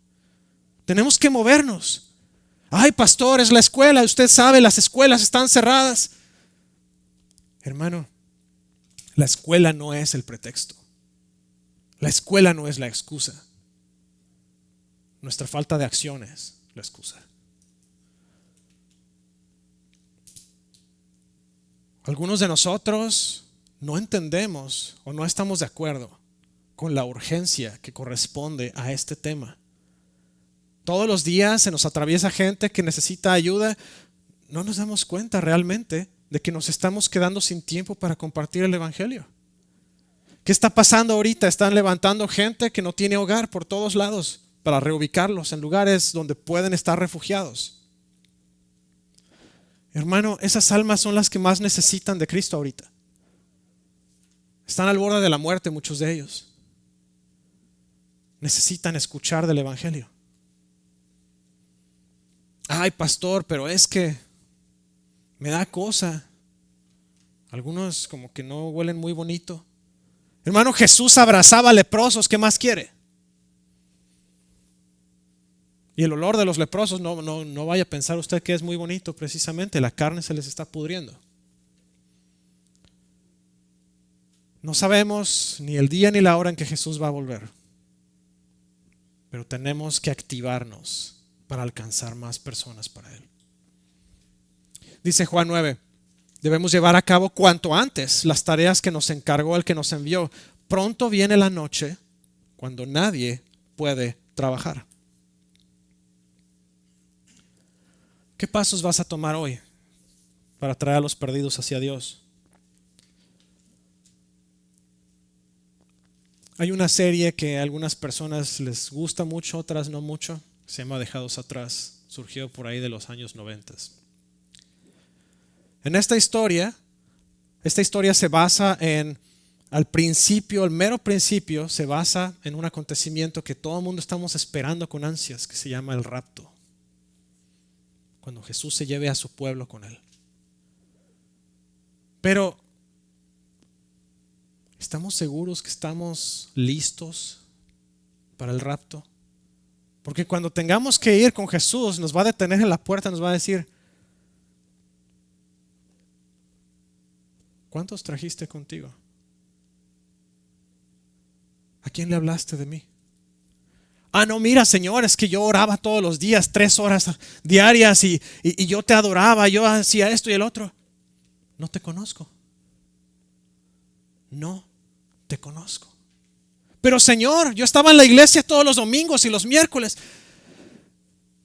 Tenemos que movernos. Ay, pastor, es la escuela. Usted sabe, las escuelas están cerradas. Hermano, la escuela no es el pretexto. La escuela no es la excusa. Nuestra falta de acción es la excusa. Algunos de nosotros no entendemos o no estamos de acuerdo con la urgencia que corresponde a este tema. Todos los días se nos atraviesa gente que necesita ayuda. No nos damos cuenta realmente de que nos estamos quedando sin tiempo para compartir el evangelio. ¿Qué está pasando ahorita? Están levantando gente que no tiene hogar por todos lados para reubicarlos en lugares donde pueden estar refugiados. Hermano, esas almas son las que más necesitan de Cristo ahorita. Están al borde de la muerte muchos de ellos. Necesitan escuchar del evangelio. Ay, pastor, pero es que me da cosa. Algunos como que no huelen muy bonito. Hermano, Jesús abrazaba leprosos. ¿Qué más quiere? Y el olor de los leprosos, no vaya a pensar usted que es muy bonito. Precisamente la carne se les está pudriendo. No sabemos ni el día ni la hora en que Jesús va a volver, pero tenemos que activarnos para alcanzar más personas para Él. Dice Juan 9: debemos llevar a cabo cuanto antes las tareas que nos encargó el que nos envió. Pronto viene la noche cuando nadie puede trabajar. ¿Qué pasos vas a tomar hoy para traer a los perdidos hacia Dios? Hay una serie que a algunas personas les gusta mucho, otras no mucho. Se llama Dejados Atrás. Surgió por ahí de los años 90. En esta historia se basa en, al principio, el mero principio, se basa en un acontecimiento que todo el mundo estamos esperando con ansias, que se llama el rapto. Cuando Jesús se lleve a su pueblo con él. Pero, ¿estamos seguros que estamos listos para el rapto? Porque cuando tengamos que ir con Jesús, nos va a detener en la puerta, nos va a decir: ¿cuántos trajiste contigo? ¿A quién le hablaste de mí? Ah, no, mira, Señor, es que yo oraba todos los días, 3 horas diarias y yo te adoraba, yo hacía esto y el otro. No te conozco. No te conozco. Pero Señor, yo estaba en la iglesia todos los domingos y los miércoles.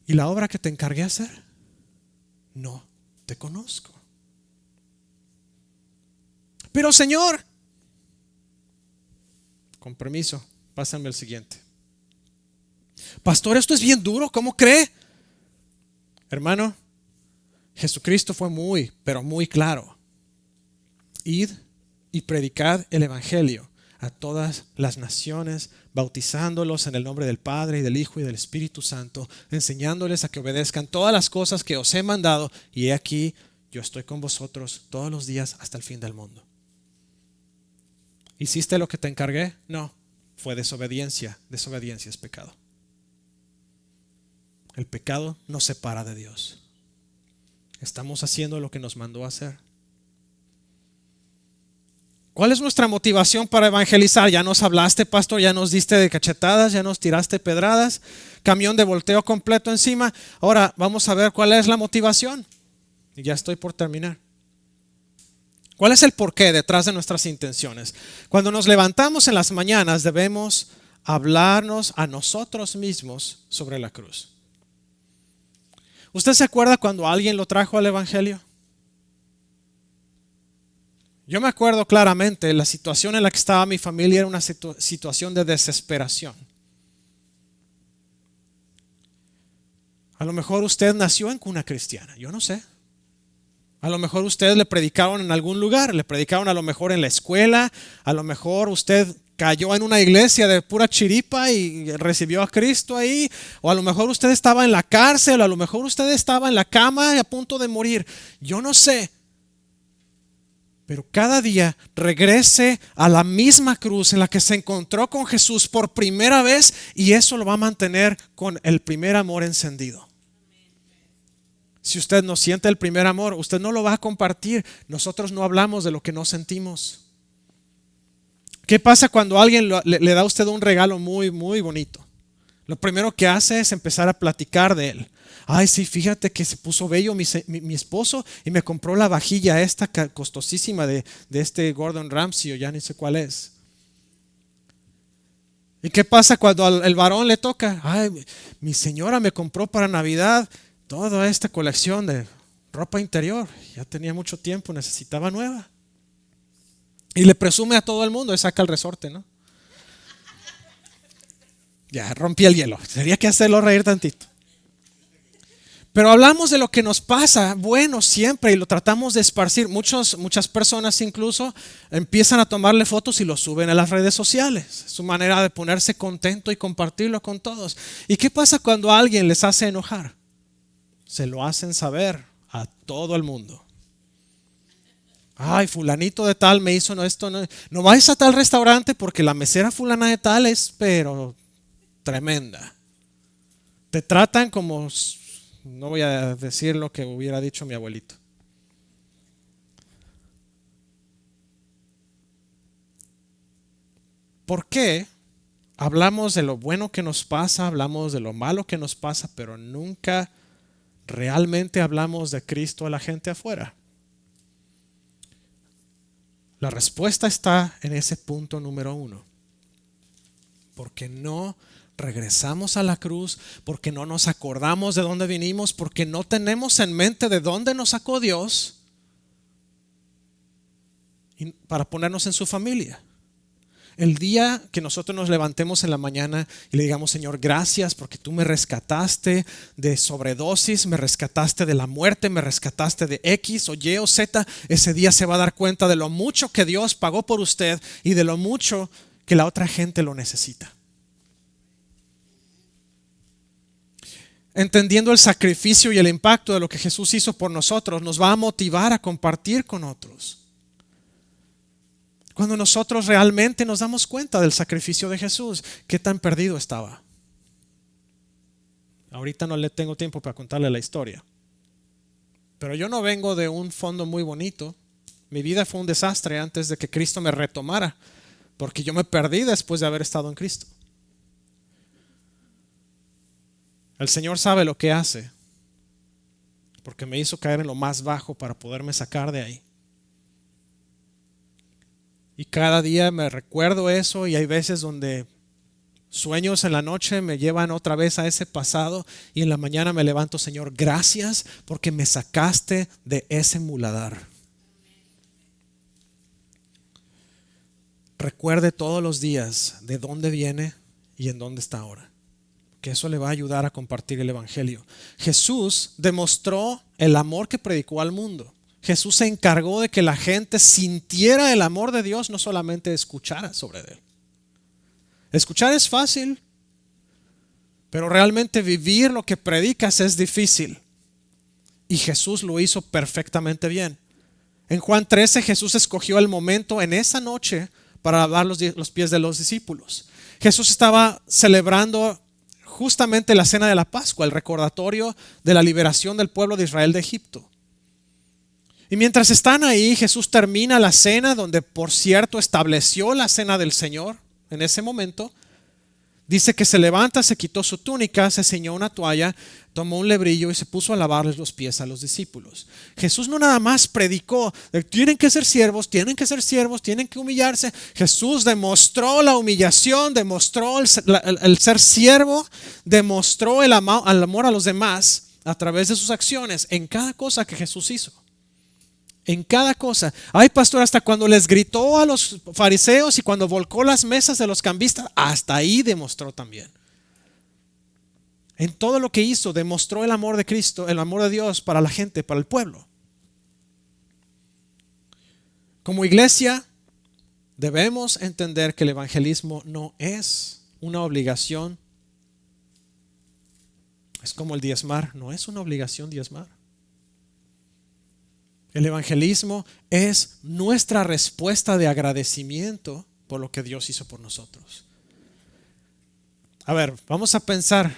¿Y la obra que te encargué hacer? No te conozco. Pero Señor, con permiso, pásame el siguiente. Pastor, esto es bien duro, ¿cómo cree? Hermano, Jesucristo fue muy, pero muy claro. Id y predicad el evangelio a todas las naciones, bautizándolos en el nombre del Padre y del Hijo y del Espíritu Santo, enseñándoles a que obedezcan todas las cosas que os he mandado, y he aquí, yo estoy con vosotros todos los días hasta el fin del mundo. ¿Hiciste lo que te encargué? No, fue desobediencia. Desobediencia es pecado. El pecado nos separa de Dios. Estamos haciendo lo que nos mandó a hacer. ¿Cuál es nuestra motivación para evangelizar? Ya nos hablaste, pastor, ya nos diste de cachetadas, ya nos tiraste pedradas, camión de volteo completo encima. Ahora vamos a ver cuál es la motivación. Y ya estoy por terminar. ¿Cuál es el porqué detrás de nuestras intenciones? Cuando nos levantamos en las mañanas debemos hablarnos a nosotros mismos sobre la cruz. ¿Usted se acuerda cuando alguien lo trajo al evangelio? Yo me acuerdo claramente, la situación en la que estaba mi familia era una situación de desesperación. A lo mejor usted nació en cuna cristiana, yo no sé. A lo mejor ustedes le predicaron en algún lugar, le predicaron a lo mejor en la escuela, a lo mejor usted cayó en una iglesia de pura chiripa y recibió a Cristo ahí, o a lo mejor usted estaba en la cárcel, o a lo mejor usted estaba en la cama y a punto de morir, yo no sé. Pero cada día regrese a la misma cruz en la que se encontró con Jesús por primera vez, y eso lo va a mantener con el primer amor encendido. Si usted no siente el primer amor, usted no lo va a compartir. Nosotros no hablamos de lo que no sentimos. ¿Qué pasa cuando alguien le da a usted un regalo muy, muy bonito? Lo primero que hace es empezar a platicar de él. Ay, sí, fíjate que se puso bello mi esposo y me compró la vajilla esta costosísima de este Gordon Ramsay, o ya ni sé cuál es. ¿Y qué pasa cuando al varón le toca? Ay, mi señora me compró para Navidad toda esta colección de ropa interior. Ya tenía mucho tiempo, necesitaba nueva. Y le presume a todo el mundo y saca el resorte, ¿no? Ya rompí el hielo. Tenía que hacerlo reír tantito. Pero hablamos de lo que nos pasa, bueno, siempre, y lo tratamos de esparcir. Muchas personas incluso empiezan a tomarle fotos y lo suben a las redes sociales. Es su manera de ponerse contento y compartirlo con todos. ¿Y qué pasa cuando alguien les hace enojar? Se lo hacen saber a todo el mundo. Ay, fulanito de tal me hizo esto. No vayas a tal restaurante porque la mesera fulana de tal es, pero tremenda. Te tratan como, no voy a decir lo que hubiera dicho mi abuelito. ¿Por qué hablamos de lo bueno que nos pasa, hablamos de lo malo que nos pasa, pero nunca realmente hablamos de Cristo a la gente afuera? La respuesta está en ese punto número 1. Porque no regresamos a la cruz porque no nos acordamos de dónde vinimos, porque no tenemos en mente de dónde nos sacó Dios para ponernos en su familia. El día que nosotros nos levantemos en la mañana y le digamos, Señor, gracias porque tú me rescataste de sobredosis, me rescataste de la muerte, me rescataste de X o Y o Z, ese día se va a dar cuenta de lo mucho que Dios pagó por usted y de lo mucho que la otra gente lo necesita. Entendiendo el sacrificio y el impacto de lo que Jesús hizo por nosotros, nos va a motivar a compartir con otros. Cuando nosotros realmente nos damos cuenta del sacrificio de Jesús, ¿qué tan perdido estaba? Ahorita no le tengo tiempo para contarle la historia. Pero yo no vengo de un fondo muy bonito. Mi vida fue un desastre antes de que Cristo me retomara, porque yo me perdí después de haber estado en Cristo. El Señor sabe lo que hace, porque me hizo caer en lo más bajo para poderme sacar de ahí. Y cada día me recuerdo eso, y hay veces donde sueños en la noche me llevan otra vez a ese pasado, y en la mañana me levanto, Señor, gracias porque me sacaste de ese muladar. Recuerde todos los días de dónde viene y en dónde está ahora, que eso le va a ayudar a compartir el evangelio. Jesús demostró el amor que predicó al mundo. Jesús se encargó de que la gente sintiera el amor de Dios, no solamente escuchara sobre él. Escuchar es fácil, pero realmente vivir lo que predicas es difícil. Y Jesús lo hizo perfectamente bien. En Juan 13, Jesús escogió el momento en esa noche para lavar los pies de los discípulos. Jesús estaba celebrando justamente la cena de la Pascua, el recordatorio de la liberación del pueblo de Israel de Egipto. Y mientras están ahí, Jesús termina la cena, donde por cierto estableció la cena del Señor en ese momento. Dice que se levanta, se quitó su túnica, se ciñó una toalla, tomó un lebrillo y se puso a lavarles los pies a los discípulos. Jesús no nada más predicó, tienen que ser siervos, tienen que humillarse. Jesús demostró la humillación, demostró el ser siervo, demostró el amor a los demás a través de sus acciones en cada cosa que Jesús hizo. En cada cosa. Ay, pastor, hasta cuando les gritó a los fariseos y cuando volcó las mesas de los cambistas, hasta ahí demostró también. En todo lo que hizo, demostró el amor de Cristo, el amor de Dios para la gente, para el pueblo. Como iglesia, debemos entender que el evangelismo no es una obligación. Es como el diezmar, no es una obligación diezmar. El evangelismo es nuestra respuesta de agradecimiento por lo que Dios hizo por nosotros. A ver, vamos a pensar.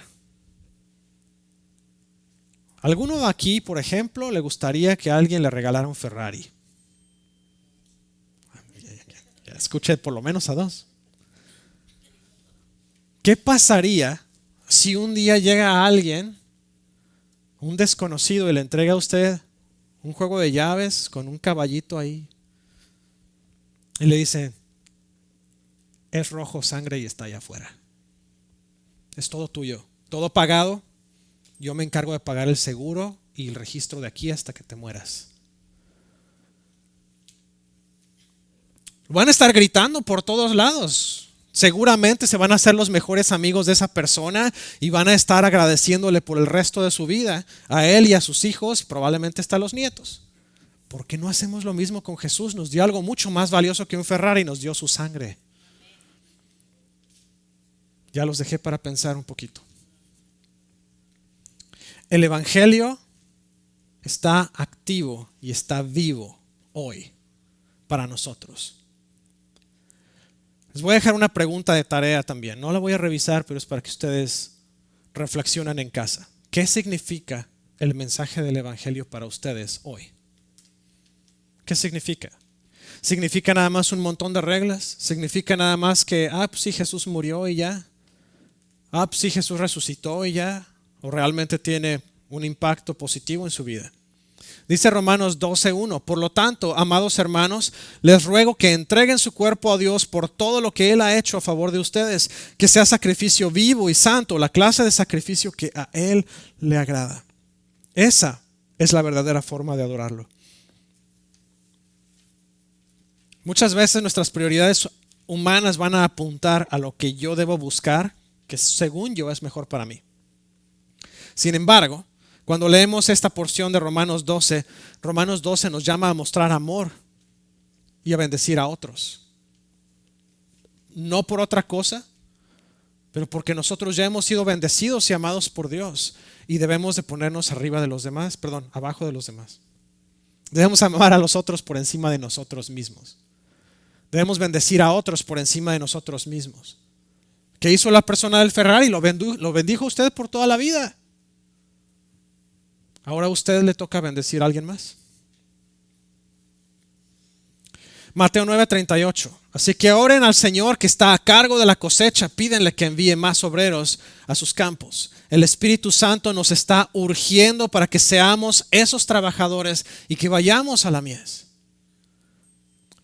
¿Alguno de aquí, por ejemplo, le gustaría que alguien le regalara un Ferrari? Ya escuché por lo menos a dos. ¿Qué pasaría si un día llega alguien, un desconocido, y le entrega a usted un juego de llaves con un caballito ahí y le dice, es rojo sangre y está allá afuera, es todo tuyo, todo pagado, yo me encargo de pagar el seguro y el registro de aquí hasta que te mueras? Van a estar gritando por todos lados. Seguramente se van a hacer los mejores amigos de esa persona y van a estar agradeciéndole por el resto de su vida a él y a sus hijos, probablemente hasta a los nietos. ¿Por qué no hacemos lo mismo con Jesús? Nos dio algo mucho más valioso que un Ferrari, nos dio su sangre. Ya los dejé para pensar un poquito. El evangelio está activo y está vivo hoy para nosotros. Les voy a dejar una pregunta de tarea también. No la voy a revisar, pero es para que ustedes reflexionen en casa. ¿Qué significa el mensaje del evangelio para ustedes hoy? ¿Qué significa? ¿Significa nada más un montón de reglas? ¿Significa nada más que, pues sí, Jesús murió y ya? Pues sí, Jesús resucitó y ya? ¿O realmente tiene un impacto positivo en su vida? Dice Romanos 12:1, por lo tanto, amados hermanos, les ruego que entreguen su cuerpo a Dios por todo lo que Él ha hecho a favor de ustedes, que sea sacrificio vivo y santo, la clase de sacrificio que a Él le agrada. Esa es la verdadera forma de adorarlo. Muchas veces nuestras prioridades humanas van a apuntar a lo que yo debo buscar, que según yo es mejor para mí. Sin embargo, cuando leemos esta porción de Romanos 12 nos llama a mostrar amor y a bendecir a otros. No por otra cosa, pero porque nosotros ya hemos sido bendecidos y amados por Dios y debemos de ponernos abajo de los demás. Debemos amar a los otros por encima de nosotros mismos. Debemos bendecir a otros por encima de nosotros mismos. ¿Qué hizo la persona del Ferrari? Lo bendijo a usted por toda la vida. Ahora a usted le toca bendecir a alguien más. Mateo 9:38. Así que oren al Señor que está a cargo de la cosecha, pídenle que envíe más obreros a sus campos. El Espíritu Santo nos está urgiendo para que seamos esos trabajadores y que vayamos a la mies.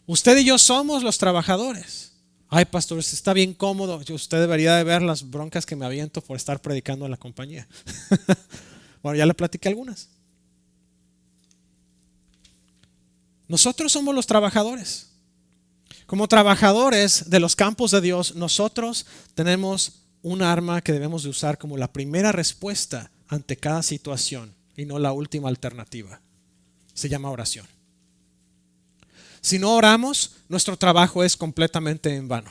Usted y yo somos los trabajadores. Ay, pastor, está bien cómodo. Usted debería de ver las broncas que me aviento por estar predicando en la compañía. Bueno, ya le platiqué algunas. Nosotros somos los trabajadores. Como trabajadores de los campos de Dios, nosotros tenemos un arma que debemos de usar como la primera respuesta ante cada situación y no la última alternativa. Se llama oración. Si no oramos, nuestro trabajo es completamente en vano.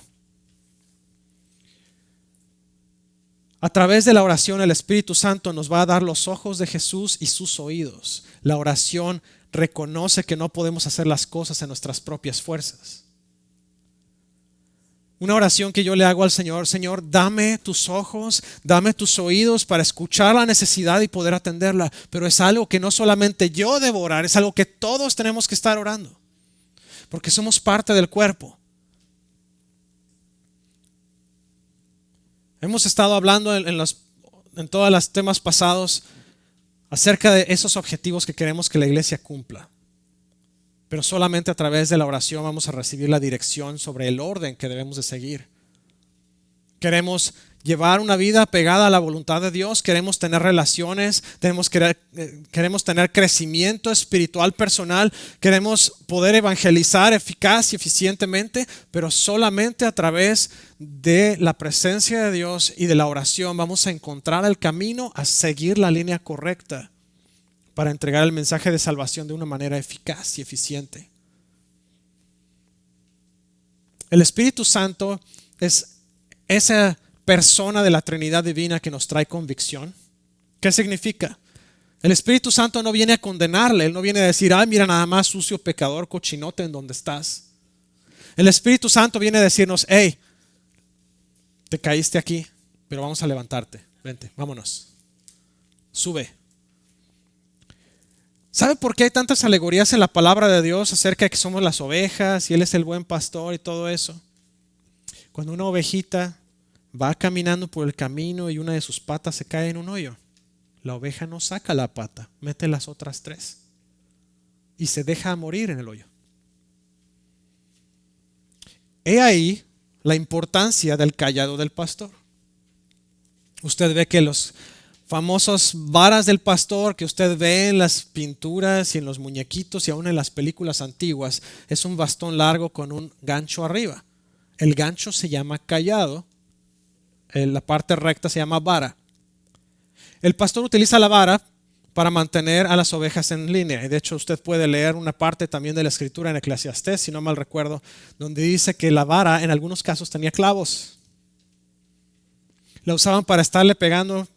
A través de la oración, el Espíritu Santo nos va a dar los ojos de Jesús y sus oídos. La oración reconoce que no podemos hacer las cosas en nuestras propias fuerzas. Una oración que yo le hago al Señor: Señor, dame tus ojos, dame tus oídos para escuchar la necesidad y poder atenderla. Pero es algo que no solamente yo debo orar, es algo que todos tenemos que estar orando, porque somos parte del cuerpo. Hemos estado hablando en todos los temas pasados acerca de esos objetivos que queremos que la iglesia cumpla. Pero solamente a través de la oración vamos a recibir la dirección sobre el orden que debemos de seguir. Queremos llevar una vida pegada a la voluntad de Dios, queremos tener relaciones, queremos tener crecimiento espiritual personal, queremos poder evangelizar eficaz y eficientemente, pero solamente a través de la presencia de Dios y de la oración vamos a encontrar el camino a seguir la línea correcta para entregar el mensaje de salvación de una manera eficaz y eficiente. El Espíritu Santo es esa persona de la Trinidad divina que nos trae convicción. ¿Qué significa? El Espíritu Santo no viene a condenarle, Él no viene a decir: ay, mira nada más, sucio, pecador, cochinote en donde estás. El Espíritu Santo viene a decirnos: hey, te caíste aquí, pero vamos a levantarte, vente, vámonos, sube. ¿Sabe por qué hay tantas alegorías en la palabra de Dios acerca de que somos las ovejas y Él es el buen pastor y todo eso? Cuando una ovejita va caminando por el camino y una de sus patas se cae en un hoyo, la oveja no saca la pata, mete las otras 3 y se deja morir en el hoyo. He ahí la importancia del cayado del pastor. Usted ve que los famosos varas del pastor que usted ve en las pinturas y en los muñequitos y aún en las películas antiguas, es un bastón largo con un gancho arriba. El gancho se llama cayado. La parte recta se llama vara. El pastor utiliza la vara para mantener a las ovejas en línea. Y de hecho usted puede leer una parte también de la escritura en Eclesiastés, si no mal recuerdo, donde dice que la vara en algunos casos tenía clavos. La usaban para estarle pegando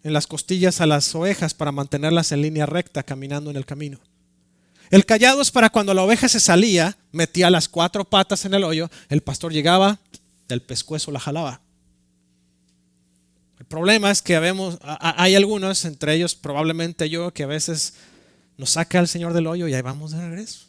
en las costillas a las ovejas para mantenerlas en línea recta caminando en el camino. El cayado es para cuando la oveja se salía, metía las 4 patas en el hoyo, el pastor llegaba, del pescuezo la jalaba. El problema es que hay algunos, entre ellos probablemente yo, que a veces nos saca el Señor del hoyo y ahí vamos de regreso.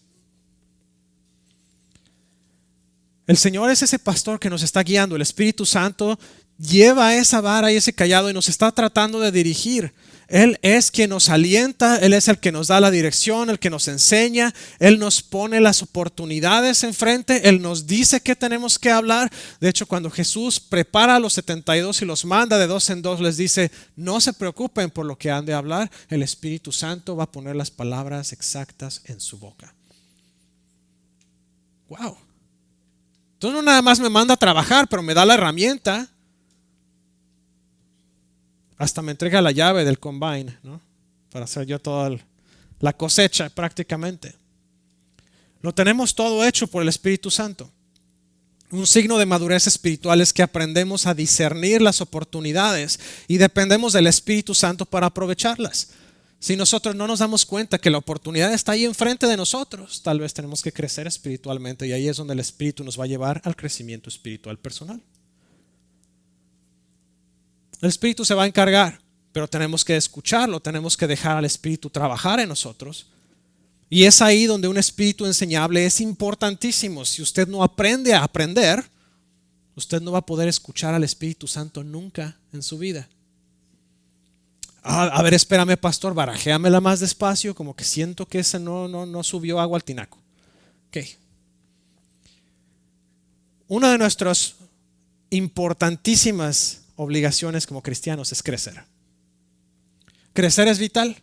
El Señor es ese pastor que nos está guiando. El Espíritu Santo lleva esa vara y ese cayado y nos está tratando de dirigir. Él es quien nos alienta, Él es el que nos da la dirección, el que nos enseña, Él nos pone las oportunidades enfrente, Él nos dice qué tenemos que hablar. De hecho, cuando Jesús prepara a los 72 y los manda de dos en dos, les dice, no se preocupen por lo que han de hablar, el Espíritu Santo va a poner las palabras exactas en su boca. Wow. Entonces no nada más me manda a trabajar, pero me da la herramienta. Hasta me entrega la llave del combine, ¿no? Para hacer yo toda la cosecha prácticamente. Lo tenemos todo hecho por el Espíritu Santo. Un signo de madurez espiritual es que aprendemos a discernir las oportunidades y dependemos del Espíritu Santo para aprovecharlas. Si nosotros no nos damos cuenta que la oportunidad está ahí enfrente de nosotros, tal vez tenemos que crecer espiritualmente y ahí es donde el Espíritu nos va a llevar al crecimiento espiritual personal. El Espíritu se va a encargar, pero tenemos que escucharlo, tenemos que dejar al Espíritu trabajar en nosotros. Y es ahí donde un espíritu enseñable es importantísimo. Si usted no aprende a aprender, usted no va a poder escuchar al Espíritu Santo nunca en su vida. A ver, espérame, pastor, barajéamela más despacio, como que siento que ese no subió agua al tinaco. Ok. Una de nuestras importantísimas obligaciones como cristianos es crecer. Crecer es vital.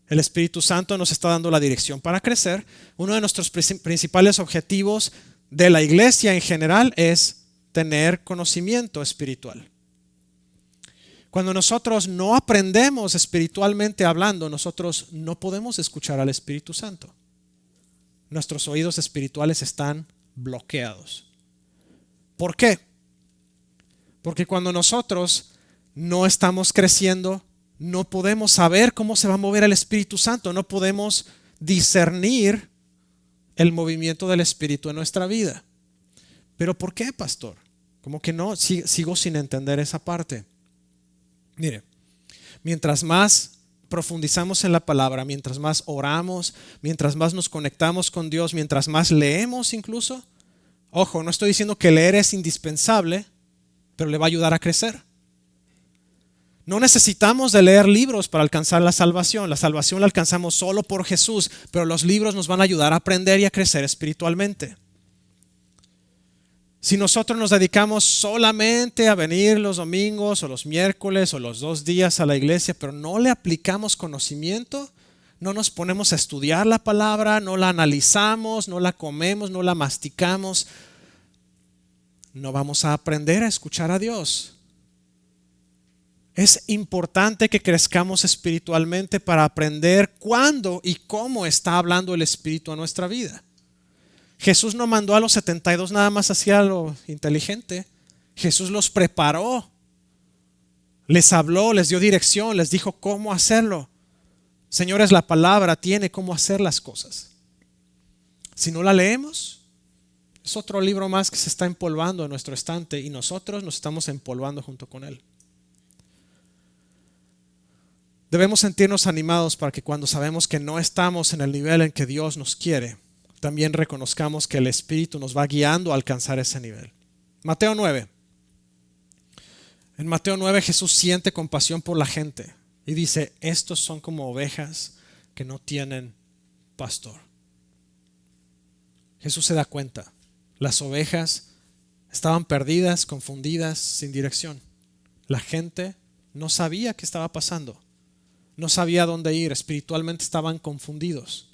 El Espíritu Santo nos está dando la dirección para crecer. Uno de nuestros principales objetivos de la iglesia en general es tener conocimiento espiritual. Cuando nosotros no aprendemos espiritualmente hablando, nosotros no podemos escuchar al Espíritu Santo. Nuestros oídos espirituales están bloqueados. ¿Por qué? Porque cuando nosotros no estamos creciendo, no podemos saber cómo se va a mover el Espíritu Santo, no podemos discernir el movimiento del Espíritu en nuestra vida. ¿Pero por qué, pastor? Como que no, sigo sin entender esa parte. Mire, mientras más profundizamos en la palabra, mientras más oramos, mientras más nos conectamos con Dios, mientras más leemos incluso, ojo, no estoy diciendo que leer es indispensable, pero le va a ayudar a crecer. No necesitamos de leer libros para alcanzar la salvación. La salvación la alcanzamos solo por Jesús, pero los libros nos van a ayudar a aprender y a crecer espiritualmente. Si nosotros nos dedicamos solamente a venir los domingos o los miércoles o los 2 días a la iglesia, pero no le aplicamos conocimiento, no nos ponemos a estudiar la palabra, no la analizamos, no la comemos, no la masticamos, no vamos a aprender a escuchar a Dios. Es importante que crezcamos espiritualmente para aprender cuándo y cómo está hablando el Espíritu a nuestra vida. Jesús no mandó a los 72 nada más hacia lo inteligente. Jesús los preparó, les habló, les dio dirección, les dijo cómo hacerlo. Señores, la palabra tiene cómo hacer las cosas. Si no la leemos, es otro libro más que se está empolvando en nuestro estante y nosotros nos estamos empolvando junto con él. Debemos sentirnos animados para que cuando sabemos que no estamos en el nivel en que Dios nos quiere, también reconozcamos que el Espíritu nos va guiando a alcanzar ese nivel. Mateo 9. En Mateo 9 Jesús siente compasión por la gente y dice, estos son como ovejas que no tienen pastor. Jesús se da cuenta, las ovejas estaban perdidas, confundidas, sin dirección. La gente no sabía qué estaba pasando, no sabía dónde ir, espiritualmente estaban confundidos.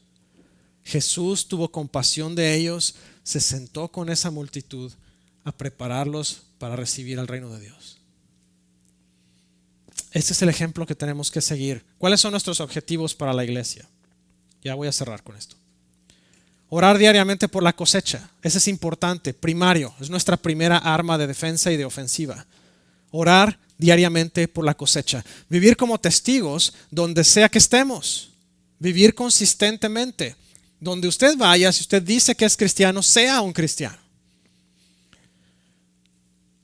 Jesús tuvo compasión de ellos, se sentó con esa multitud a prepararlos para recibir al reino de Dios. Este es el ejemplo que tenemos que seguir. ¿Cuáles son nuestros objetivos para la iglesia? Ya voy a cerrar con esto. Orar diariamente por la cosecha. Ese es importante, primario. Es nuestra primera arma de defensa y de ofensiva. Orar diariamente por la cosecha. Vivir como testigos donde sea que estemos. Vivir consistentemente. Donde usted vaya, si usted dice que es cristiano, sea un cristiano.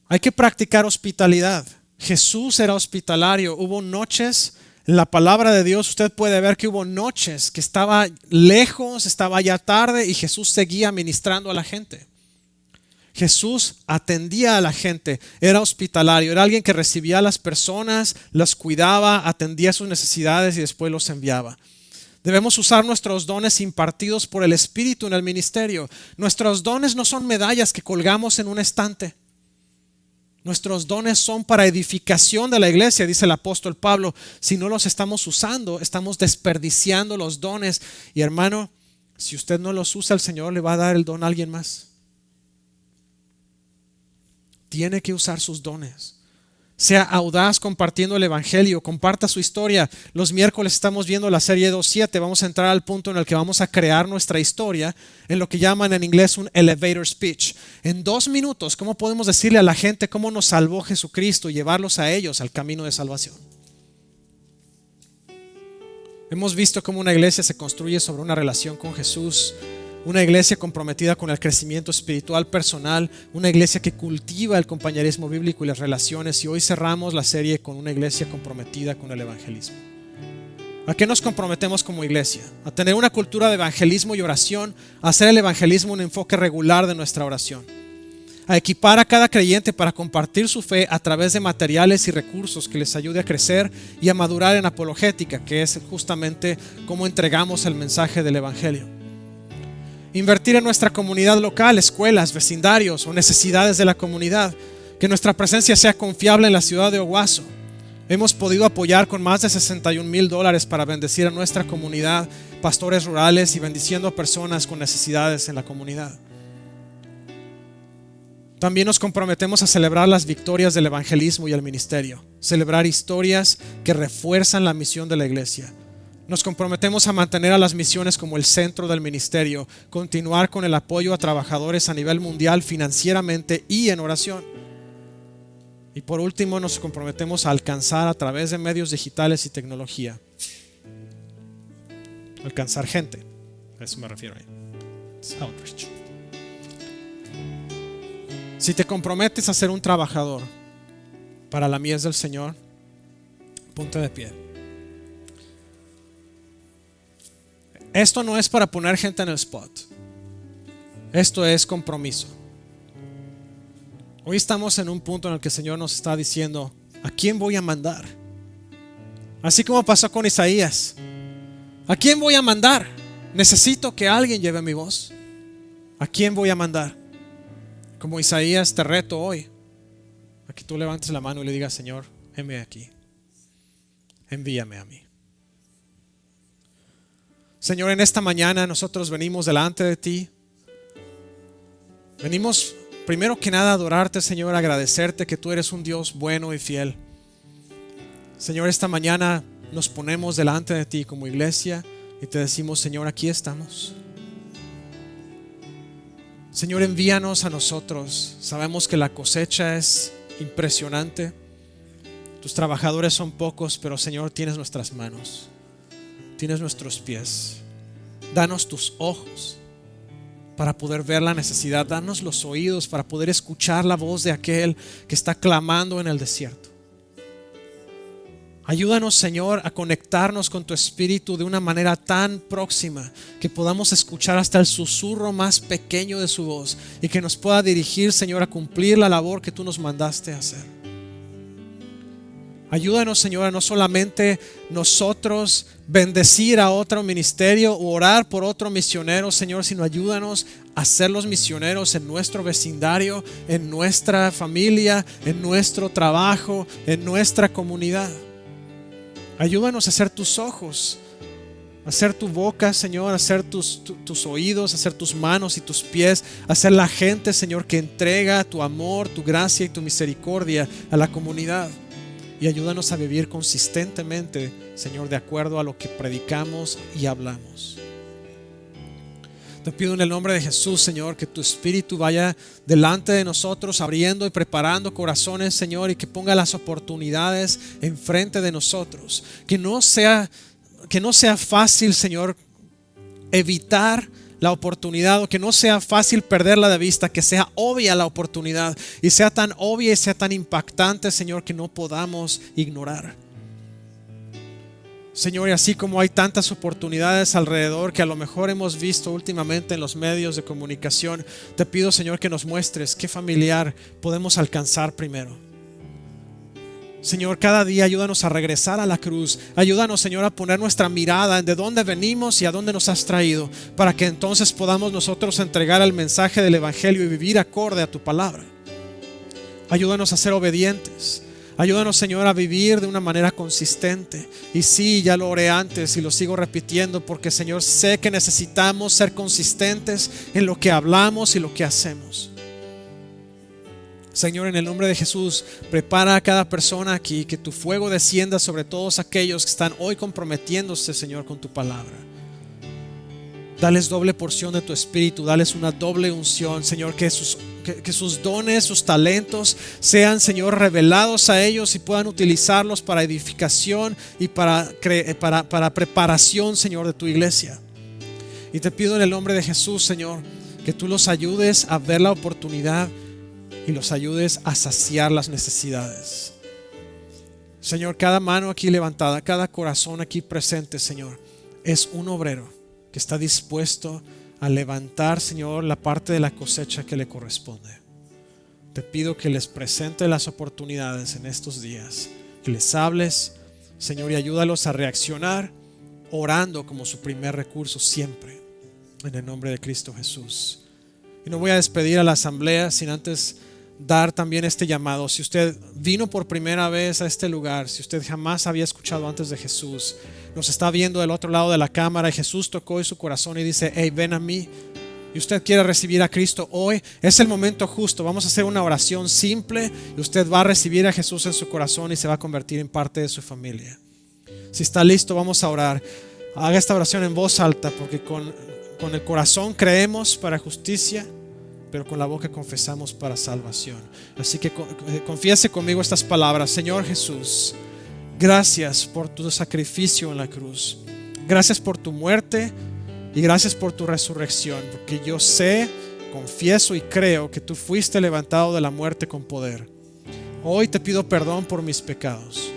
Hay que practicar hospitalidad. Jesús era hospitalario. Hubo noches, en la palabra de Dios usted puede ver que hubo noches que estaba lejos, estaba ya tarde y Jesús seguía ministrando a la gente. Jesús atendía a la gente, era hospitalario, era alguien que recibía a las personas, las cuidaba, atendía sus necesidades y después los enviaba. Debemos usar nuestros dones impartidos por el Espíritu en el ministerio. Nuestros dones no son medallas que colgamos en un estante. Nuestros dones son para edificación de la iglesia, dice el apóstol Pablo. Si no los estamos usando, estamos desperdiciando los dones. Y hermano, si usted no los usa, el Señor le va a dar el don a alguien más. Tiene que usar sus dones. Sea audaz compartiendo el evangelio, comparta su historia. Los miércoles estamos viendo la serie 2.7. Vamos a entrar al punto en el que vamos a crear nuestra historia en lo que llaman en inglés un elevator speech. En 2 minutos, ¿cómo podemos decirle a la gente cómo nos salvó Jesucristo y llevarlos a ellos al camino de salvación? Hemos visto cómo una iglesia se construye sobre una relación con Jesús. Una iglesia comprometida con el crecimiento espiritual personal, una iglesia que cultiva el compañerismo bíblico y las relaciones, y hoy cerramos la serie con una iglesia comprometida con el evangelismo. ¿A qué nos comprometemos como iglesia? A tener una cultura de evangelismo y oración, a hacer el evangelismo un enfoque regular de nuestra oración, a equipar a cada creyente para compartir su fe a través de materiales y recursos que les ayude a crecer y a madurar en apologética, que es justamente cómo entregamos el mensaje del evangelio. Invertir en nuestra comunidad local, escuelas, vecindarios o necesidades de la comunidad. Que nuestra presencia sea confiable en la ciudad de Owasso. Hemos podido apoyar con más de $61,000 para bendecir a nuestra comunidad, pastores rurales y bendiciendo a personas con necesidades en la comunidad. También nos comprometemos a celebrar las victorias del evangelismo y el ministerio. Celebrar historias que refuerzan la misión de la iglesia. Nos comprometemos a mantener a las misiones como el centro del ministerio, continuar con el apoyo a trabajadores a nivel mundial financieramente y en oración. Y por último, nos comprometemos a alcanzar a través de medios digitales y tecnología. Alcanzar gente. A eso me refiero ahí. It's outreach. Si te comprometes a ser un trabajador para la mies del Señor, ponte de pie. Esto no es para poner gente en el spot. Esto es compromiso. Hoy estamos en un punto en el que el Señor nos está diciendo: ¿a quién voy a mandar? Así como pasó con Isaías. ¿A quién voy a mandar? Necesito que alguien lleve mi voz. ¿A quién voy a mandar? Como Isaías, te reto hoy a que tú levantes la mano y le digas: Señor, heme aquí. Envíame a mí. Señor, en esta mañana nosotros venimos delante de ti. Venimos primero que nada a adorarte, Señor, a agradecerte que tú eres un Dios bueno y fiel. Señor, esta mañana nos ponemos delante de ti como iglesia y te decimos: Señor, aquí estamos. Señor, envíanos a nosotros. Sabemos que la cosecha es impresionante. Tus trabajadores son pocos, pero Señor, tienes nuestras manos. Tienes nuestros pies. Danos tus ojos para poder ver la necesidad. Danos los oídos para poder escuchar la voz de aquel que está clamando en el desierto. Ayúdanos, Señor, a conectarnos con tu Espíritu de una manera tan próxima que podamos escuchar hasta el susurro más pequeño de su voz y que nos pueda dirigir, Señor, a cumplir la labor que tú nos mandaste a hacer. Ayúdanos, Señor, a no solamente nosotros bendecir a otro ministerio o orar por otro misionero, Señor, sino ayúdanos a ser los misioneros en nuestro vecindario, en nuestra familia, en nuestro trabajo, en nuestra comunidad. Ayúdanos a ser tus ojos, a ser tu boca, Señor, a ser tus oídos, a ser tus manos y tus pies, a ser la gente, Señor, que entrega tu amor, tu gracia y tu misericordia a la comunidad. Y ayúdanos a vivir consistentemente, Señor, de acuerdo a lo que predicamos y hablamos. Te pido en el nombre de Jesús, Señor, que tu Espíritu vaya delante de nosotros, abriendo y preparando corazones, Señor, y que ponga las oportunidades enfrente de nosotros. Que no sea fácil, Señor, evitar la oportunidad, o que no sea fácil perderla de vista, que sea obvia la oportunidad y sea tan obvia y sea tan impactante, Señor, que no podamos ignorar. Señor, y así como hay tantas oportunidades alrededor que a lo mejor hemos visto últimamente en los medios de comunicación, te pido, Señor, que nos muestres qué familiar podemos alcanzar primero. Señor, cada día ayúdanos a regresar a la cruz. Ayúdanos, Señor, a poner nuestra mirada en de dónde venimos y a dónde nos has traído, para que entonces podamos nosotros entregar el mensaje del Evangelio y vivir acorde a tu palabra. Ayúdanos a ser obedientes. Ayúdanos, Señor, a vivir de una manera consistente. Y sí, ya lo oré antes y lo sigo repitiendo, porque, Señor, sé que necesitamos ser consistentes en lo que hablamos y lo que hacemos. Señor, en el nombre de Jesús, prepara a cada persona aquí, que tu fuego descienda sobre todos aquellos que están hoy comprometiéndose, Señor, con tu palabra. Dales doble porción de tu espíritu, dales una doble unción, Señor, que sus dones, sus talentos sean, Señor, revelados a ellos y puedan utilizarlos para edificación y para preparación, Señor, de tu iglesia. Y te pido en el nombre de Jesús, Señor, que tú los ayudes a ver la oportunidad y los ayudes a saciar las necesidades. Señor, cada mano aquí levantada, cada corazón aquí presente, Señor, es un obrero que está dispuesto a levantar, Señor, la parte de la cosecha que le corresponde. Te pido que les presente las oportunidades en estos días, que les hables, Señor, y ayúdalos a reaccionar orando como su primer recurso siempre, en el nombre de Cristo Jesús. Y no voy a despedir a la asamblea sin antes dar también este llamado. Si usted vino por primera vez a este lugar, si usted jamás había escuchado antes de Jesús, nos está viendo del otro lado de la cámara y Jesús tocó en su corazón y dice: hey, ven a mí, y usted quiere recibir a Cristo hoy, es el momento justo. Vamos a hacer una oración simple y usted va a recibir a Jesús en su corazón y se va a convertir en parte de su familia. Si está listo, vamos a orar. Haga esta oración en voz alta, porque con el corazón creemos para justicia, pero con la boca confesamos para salvación. Así que confiese conmigo estas palabras. Señor Jesús, gracias por tu sacrificio en la cruz. Gracias por tu muerte y gracias por tu resurrección, porque yo sé, confieso y creo que tú fuiste levantado de la muerte con poder. Hoy te pido perdón por mis pecados.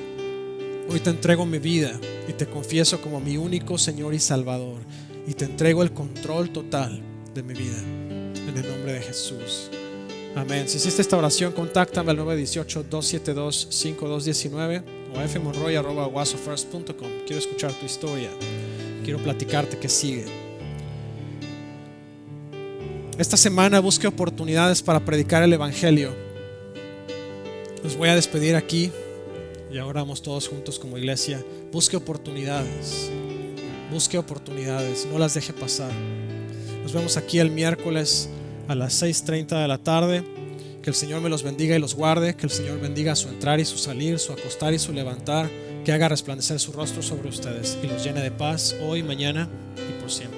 Hoy te entrego mi vida y te confieso como mi único Señor y Salvador, y te entrego el control total de mi vida. En el nombre de Jesús. Amén. Si hiciste esta oración, contáctame al 918-272-5219 o a fmonroy@wasofirst.com. Quiero escuchar tu historia. Quiero platicarte qué sigue. Esta semana busque oportunidades para predicar el Evangelio. Los voy a despedir aquí y ahora oramos todos juntos como iglesia. Busque oportunidades. Busque oportunidades. No las deje pasar. Nos vemos aquí el miércoles a las 6:30 de la tarde. Que el Señor me los bendiga y los guarde. Que el Señor bendiga su entrar y su salir, su acostar y su levantar. Que haga resplandecer su rostro sobre ustedes y los llene de paz hoy, mañana y por siempre.